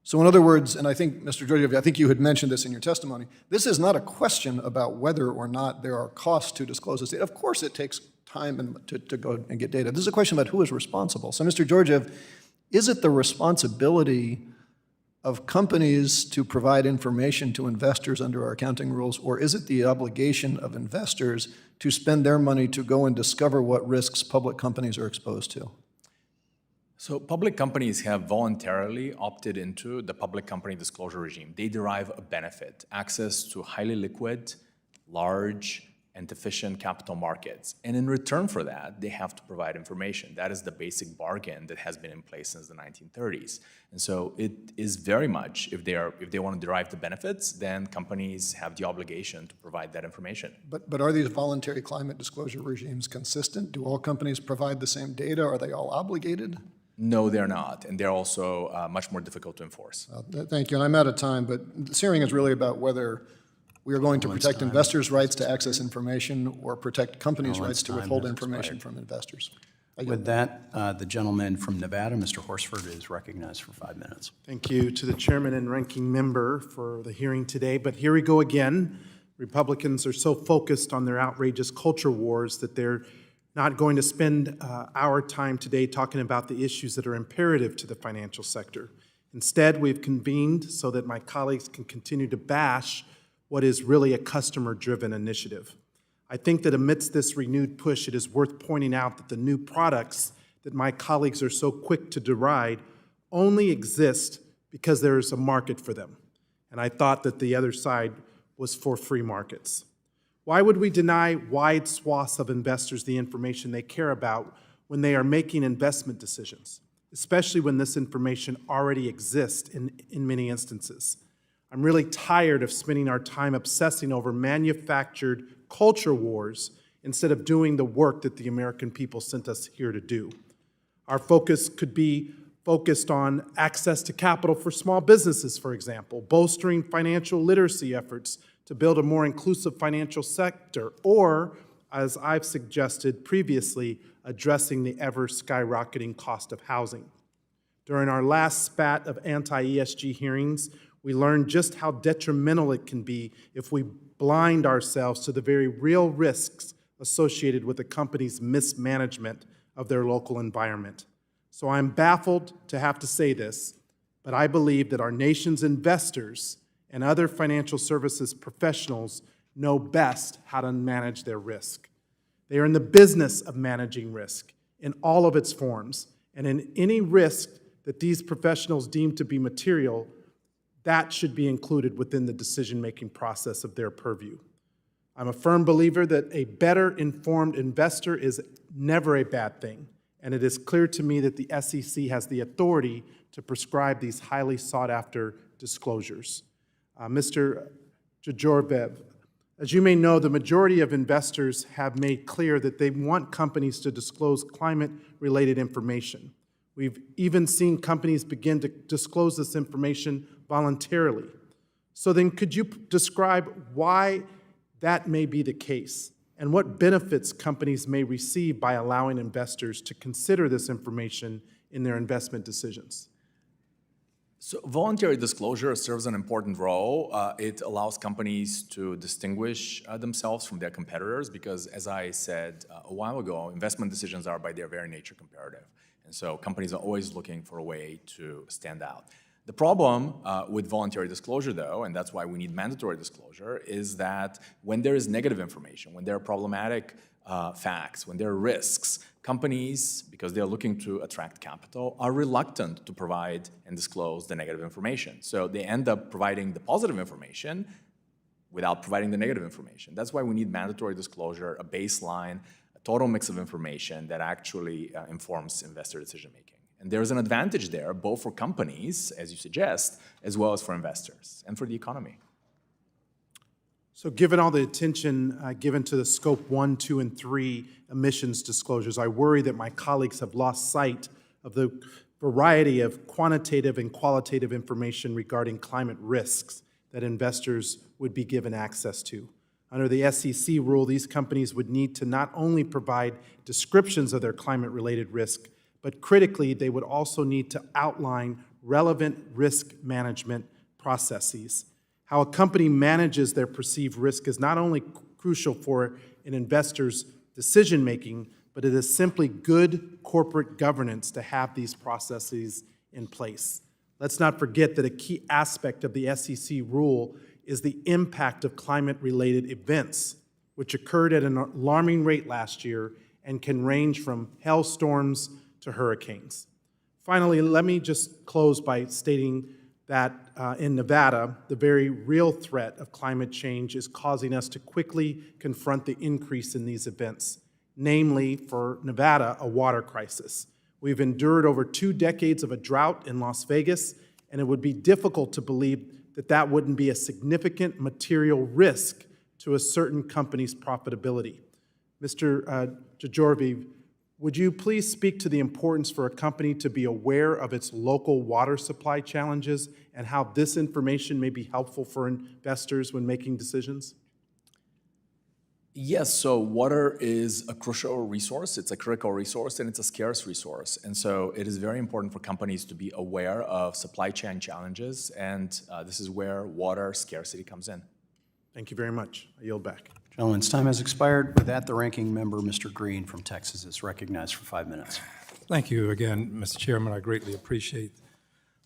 So in other words, and I think, Mr. Georgiev, I think you had mentioned this in your testimony, this is not a question about whether or not there are costs to disclose this data. Of course it takes time to go and get data. This is a question about who is responsible. So Mr. Georgiev, is it the responsibility of companies to provide information to investors under our accounting rules, or is it the obligation of investors to spend their money to go and discover what risks public companies are exposed to? So public companies have voluntarily opted into the public company disclosure regime. They derive a benefit, access to highly liquid, large, and efficient capital markets. And in return for that, they have to provide information. That is the basic bargain that has been in place since the 1930s. And so it is very much, if they want to derive the benefits, then companies have the obligation to provide that information. But are these voluntary climate disclosure regimes consistent? Do all companies provide the same data? Are they all obligated? No, they're not, and they're also much more difficult to enforce. Thank you, and I'm out of time, but this hearing is really about whether we are going to protect investors' rights to access information or protect companies' rights to withhold information from investors. With that, the gentleman from Nevada, Mr. Horsford, is recognized for 5 minutes. Thank you to the chairman and ranking member for the hearing today. But here we go again. Republicans are so focused on their outrageous culture wars that they're not going to spend our time today talking about the issues that are imperative to the financial sector. Instead, we've convened so that my colleagues can continue to bash what is really a customer-driven initiative. I think that amidst this renewed push, it is worth pointing out that the new products that my colleagues are so quick to deride only exist because there is a market for them. And I thought that the other side was for free markets. Why would we deny wide swaths of investors the information they care about when they are making investment decisions, especially when this information already exists in many instances? I'm really tired of spending our time obsessing over manufactured culture wars instead of doing the work that the American people sent us here to do. Our focus could be focused on access to capital for small businesses, for example, bolstering financial literacy efforts to build a more inclusive financial sector, or, as I've suggested previously, addressing the ever-skyrocketing cost of housing. During our last spat of anti-ESG hearings, we learned just how detrimental it can be if we blind ourselves to the very real risks associated with a company's mismanagement of their local environment. So I'm baffled to have to say this, but I believe that our nation's investors and other financial services professionals know best how to manage their risk. They are in the business of managing risk in all of its forms, and in any risk that these professionals deem to be material, that should be included within the decision-making process of their purview. I'm a firm believer that a better informed investor is never a bad thing, and it is clear to me that the SEC has the authority to prescribe these highly sought-after disclosures. Mr. Jajorbev, as you may know, the majority of investors have made clear that they want companies to disclose climate-related information. We've even seen companies begin to disclose this information voluntarily. So then could you describe why that may be the case and what benefits companies may receive by allowing investors to consider this information in their investment decisions? So voluntary disclosure serves an important role. It allows companies to distinguish themselves from their competitors because, as I said a while ago, investment decisions are by their very nature comparative. And so companies are always looking for a way to stand out. The problem with voluntary disclosure, though, and that's why we need mandatory disclosure, is that when there is negative information, when there are problematic facts, when there are risks, companies, because they're looking to attract capital, are reluctant to provide and disclose the negative information. So they end up providing the positive information without providing the negative information. That's why we need mandatory disclosure, a baseline, a total mix of information that actually informs investor decision-making. And there's an advantage there, both for companies, as you suggest, as well as for investors and for the economy. So given all the attention given to the Scope 1, 2, and 3 emissions disclosures, I worry that my colleagues have lost sight of the variety of quantitative and qualitative information regarding climate risks that investors would be given access to. Under the SEC rule, these companies would need to not only provide descriptions of their climate-related risk, but critically, they would also need to outline relevant risk management processes. How a company manages their perceived risk is not only crucial for an investor's decision-making, but it is simply good corporate governance to have these processes in place. Let's not forget that a key aspect of the SEC rule is the impact of climate-related events, which occurred at an alarming rate last year and can range from hailstorms to hurricanes. Finally, let me just close by stating that in Nevada, the very real threat of climate change is causing us to quickly confront the increase in these events, namely, for Nevada, a water crisis. We've endured over 2 decades of a drought in Las Vegas, and it would be difficult to believe that that wouldn't be a significant material risk to a certain company's profitability. Mr. Jajorvi, would you please speak to the importance for a company to be aware of its local water supply challenges and how this information may be helpful for investors when making decisions? Yes, so water is a crucial resource, it's a critical resource, and it's a scarce resource. And so it is very important for companies to be aware of supply chain challenges, and this is where water scarcity comes in. Thank you very much. I yield back. Gentleman's time has expired. With that, the ranking member, Mr. Green from Texas, is recognized for 5 minutes. Thank you again, Mr. Chairman. I greatly appreciate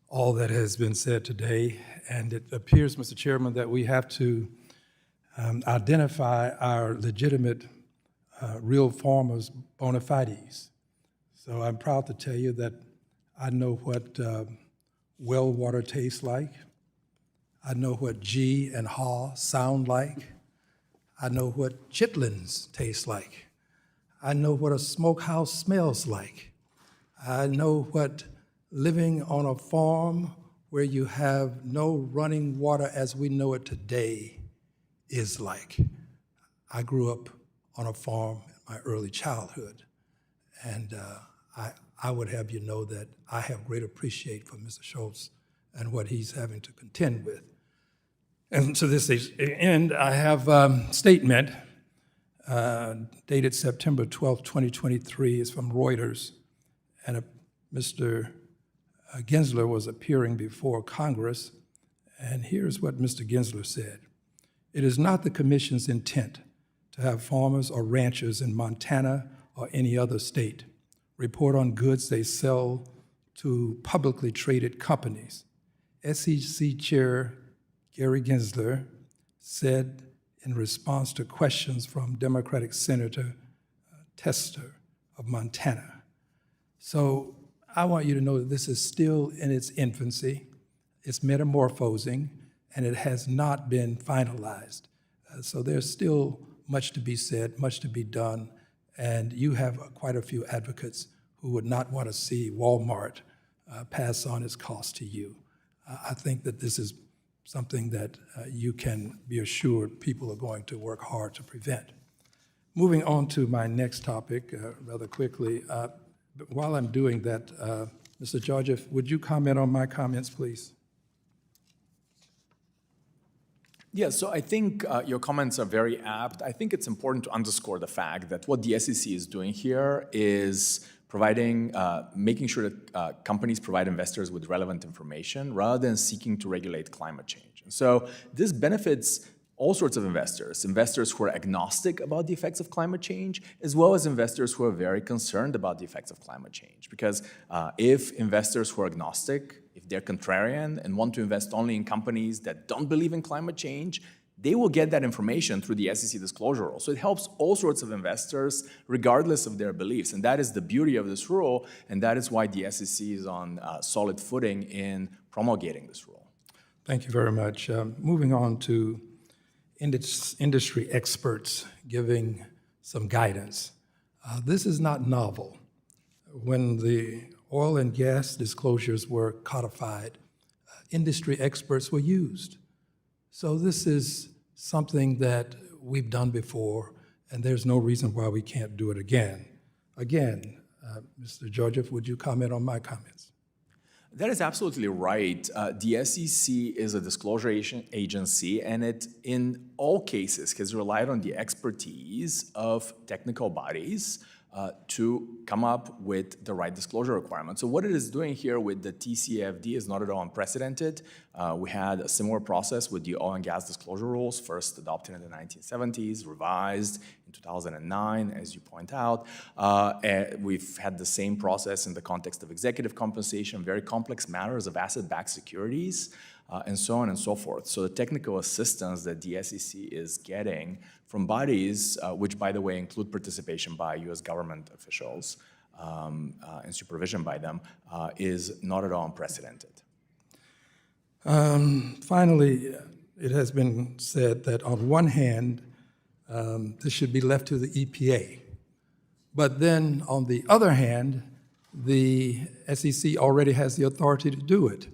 all that has been said today. And it appears, Mr. Chairman, that we have to identify our legitimate real farmers' bona fides. So I'm proud to tell you that I know what well water tastes like. I know what G and haw sound like. I know what chitlins taste like. I know what a smokehouse smells like. I know what living on a farm where you have no running water as we know it today is like. I grew up on a farm in my early childhood, and I would have you know that I have great appreciation for Mr. Schultz and what he's having to contend with. And to this end, I have a statement dated September 12, 2023. It's from Reuters, and Mr. Gensler was appearing before Congress, and here's what Mr. Gensler said. It is not the Commission's intent to have farmers or ranchers in Montana or any other state report on goods they sell to publicly traded companies. SEC Chair Gary Gensler said in response to questions from Democratic Senator Tester of Montana. So I want you to know that this is still in its infancy, it's metamorphosing, and it has not been finalized. So there's still much to be said, much to be done, and you have quite a few advocates who would not want to see Walmart pass on its cost to you. I think that this is something that you can be assured people are going to work hard to prevent. Moving on to my next topic rather quickly, but while I'm doing that, Mr. Georgiev, would you comment on my comments, please? Yeah, so I think your comments are very apt. I think it's important to underscore the fact that what the SEC is doing here is providing, making sure that companies provide investors with relevant information rather than seeking to regulate climate change. And so this benefits all sorts of investors, investors who are agnostic about the effects of climate change, as well as investors who are very concerned about the effects of climate change. Because if investors who are agnostic, if they're contrarian and want to invest only in companies that don't believe in climate change, they will get that information through the SEC disclosure rule. So it helps all sorts of investors regardless of their beliefs. And that is the beauty of this rule, and that is why the SEC is on solid footing in promulgating this rule. Thank you very much. Moving on to industry experts giving some guidance. This is not novel. When the oil and gas disclosures were codified, industry experts were used. So this is something that we've done before, and there's no reason why we can't do it again. Again, Mr. Georgiev, would you comment on my comments? That is absolutely right. The SEC is a disclosure agency, and it, in all cases, has relied on the expertise of technical bodies to come up with the right disclosure requirements. So what it is doing here with the TCFD is not at all unprecedented. We had a similar process with the oil and gas disclosure rules, first adopted in the 1970s, revised in 2009, as you point out. We've had the same process in the context of executive compensation, very complex matters of asset-backed securities, and so on and so forth. So the technical assistance that the SEC is getting from bodies, which, by the way, include participation by U.S. government officials and supervision by them, is not at all unprecedented. Finally, it has been said that on one hand, this should be left to the EPA. But then on the other hand, the SEC already has the authority to do it.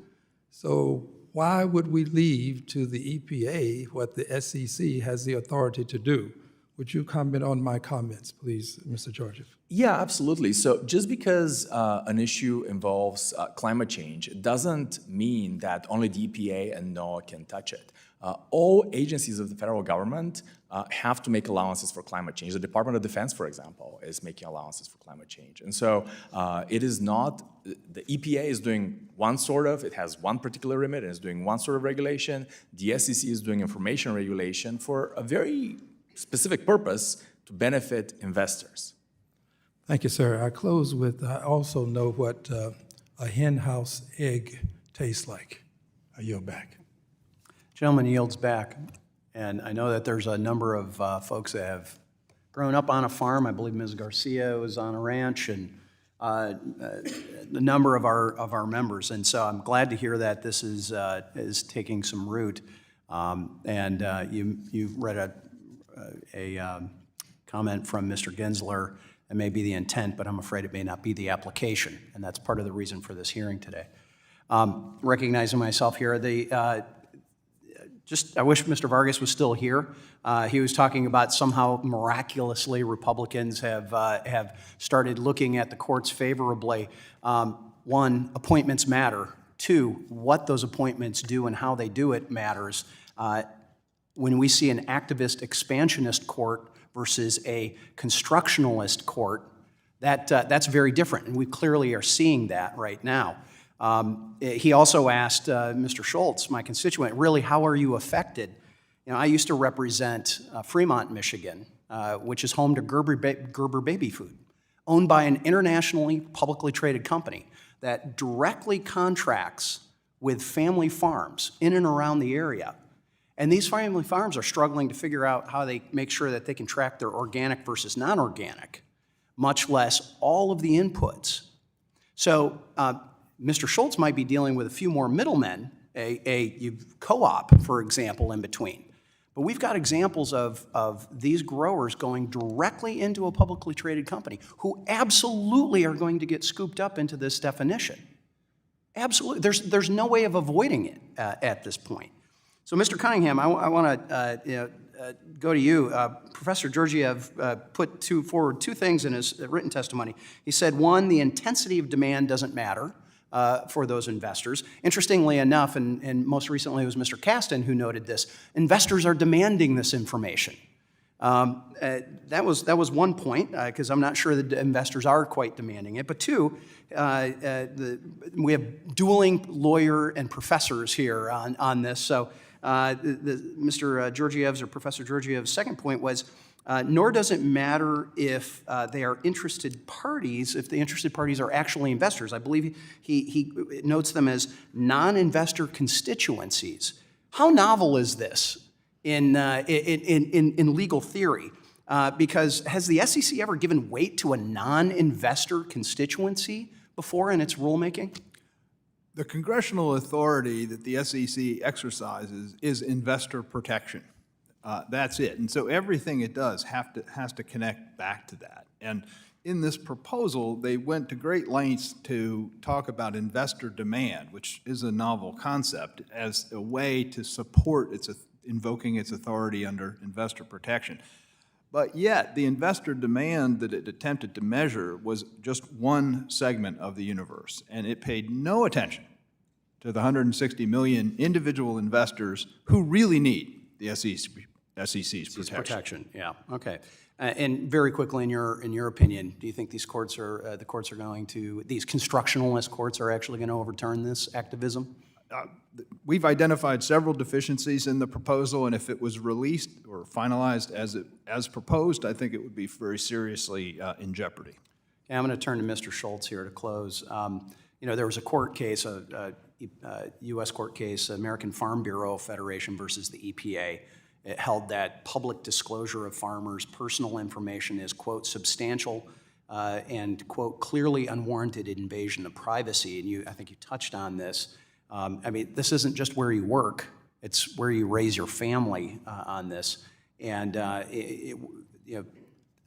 So why would we leave to the EPA what the SEC has the authority to do? Would you comment on my comments, please, Mr. Georgiev? Yeah, absolutely. So just because an issue involves climate change, it doesn't mean that only the EPA and NOAA can touch it. All agencies of the federal government have to make allowances for climate change. The Department of Defense, for example, is making allowances for climate change. And so it is not, the EPA is doing one sort of, it has one particular remit and is doing one sort of regulation. The SEC is doing information regulation for a very specific purpose to benefit investors. Thank you, sir. I close with, I also know what a hen house egg tastes like. I yield back. Gentleman yields back. And I know that there's a number of folks that have grown up on a farm. I believe Ms. Garcia was on a ranch, and a number of our members. And so I'm glad to hear that this is taking some root. You read a comment from Mr. Gensler. It may be the intent, but I'm afraid it may not be the application, and that's part of the reason for this hearing today. Recognizing myself here, I wish Mr. Vargas was still here. He was talking about somehow miraculously Republicans have started looking at the courts favorably. One, appointments matter. Two, what those appointments do and how they do it matters. When we see an activist expansionist court versus a constructionalist court, that's very different, and we clearly are seeing that right now. He also asked Mr. Schultz, my constituent, really, how are you affected? I used to represent Fremont, Michigan, which is home to Gerber Baby Food, owned by an internationally publicly traded company that directly contracts with family farms in and around the area. And these family farms are struggling to figure out how they make sure that they can track their organic versus non-organic, much less all of the inputs. So Mr. Schultz might be dealing with a few more middlemen, a co-op, for example, in between. But we've got examples of these growers going directly into a publicly traded company who absolutely are going to get scooped up into this definition. Absolutely. There's no way of avoiding it at this point. So, Mr. Cunningham, I want to go to you. Professor Georgiev put forward two things in his written testimony. He said, one, the intensity of demand doesn't matter for those investors. Interestingly enough, and most recently it was Mr. Kasten who noted this, investors are demanding this information. That was one point, because I'm not sure that investors are quite demanding it. But two, we have dueling lawyer and professors here on this. So Mr. Georgiev's or Professor Georgiev's second point was, nor does it matter if they are interested parties, if the interested parties are actually investors. I believe he notes them as non-investor constituencies. How novel is this in legal theory? Because has the SEC ever given weight to a non-investor constituency before in its rulemaking? The congressional authority that the SEC exercises is investor protection. That's it. And so everything it does has to connect back to that. And in this proposal, they went to great lengths to talk about investor demand, which is a novel concept, as a way to support invoking its authority under investor protection. But yet, the investor demand that it attempted to measure was just one segment of the universe, and it paid no attention to the 160 million individual investors who really need the SEC's protection. Yeah. Okay. And very quickly, in your opinion, do you think these courts are these constructionalist courts are actually going to overturn this activism? We've identified several deficiencies in the proposal, and if it was released or finalized as proposed, I think it would be very seriously in jeopardy. Okay, I'm going to turn to Mr. Schultz here to close. There was a court case, a U.S. court case, American Farm Bureau Federation versus the EPA. It held that public disclosure of farmers' personal information is, quote, substantial and, quote, clearly unwarranted invasion of privacy. And I think you touched on this. This isn't just where you work, it's where you raise your family on this. And I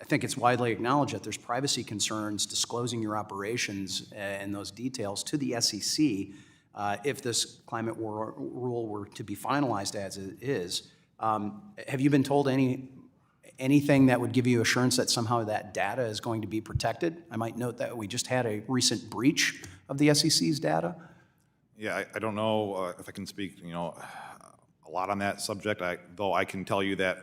think it's widely acknowledged that there's privacy concerns disclosing your operations and those details to the SEC if this climate rule were to be finalized as it is. Have you been told anything that would give you assurance that somehow that data is going to be protected? I might note that we just had a recent breach of the SEC's data. Yeah, I don't know if I can speak, a lot on that subject, though I can tell you that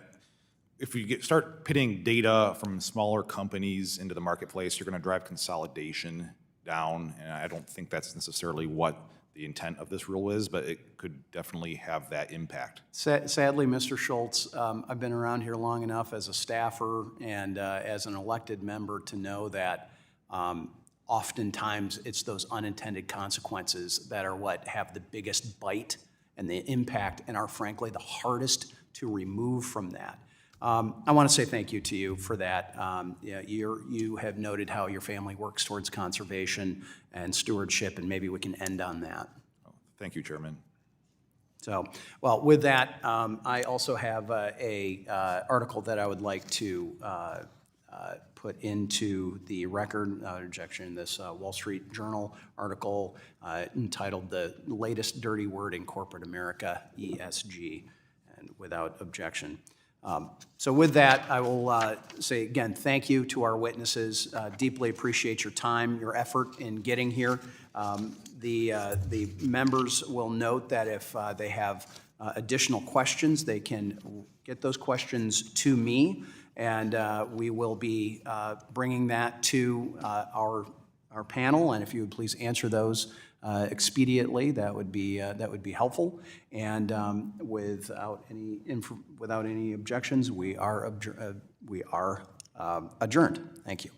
if you start pitting data from smaller companies into the marketplace, you're going to drive consolidation down, and I don't think that's necessarily what the intent of this rule is, but it could definitely have that impact. Sadly, Mr. Schultz, I've been around here long enough as a staffer and as an elected member to know that oftentimes it's those unintended consequences that are what have the biggest bite and the impact and are frankly the hardest to remove from that. I want to say thank you to you for that. You have noted how your family works towards conservation and stewardship, and maybe we can end on that. Thank you, Chairman. So, well, with that, I also have a article that I would like to put into the record, rejection in this Wall Street Journal article entitled "The Latest Dirty Word in Corporate America, ESG," and without objection. So with that, I will say again, thank you to our witnesses. Deeply appreciate your time, your effort in getting here. The members will note that if they have additional questions, they can get those questions to me, and we will be bringing that to our panel. And if you would please answer those expediently, that would be helpful. And without any objections, we are adjourned. Thank you.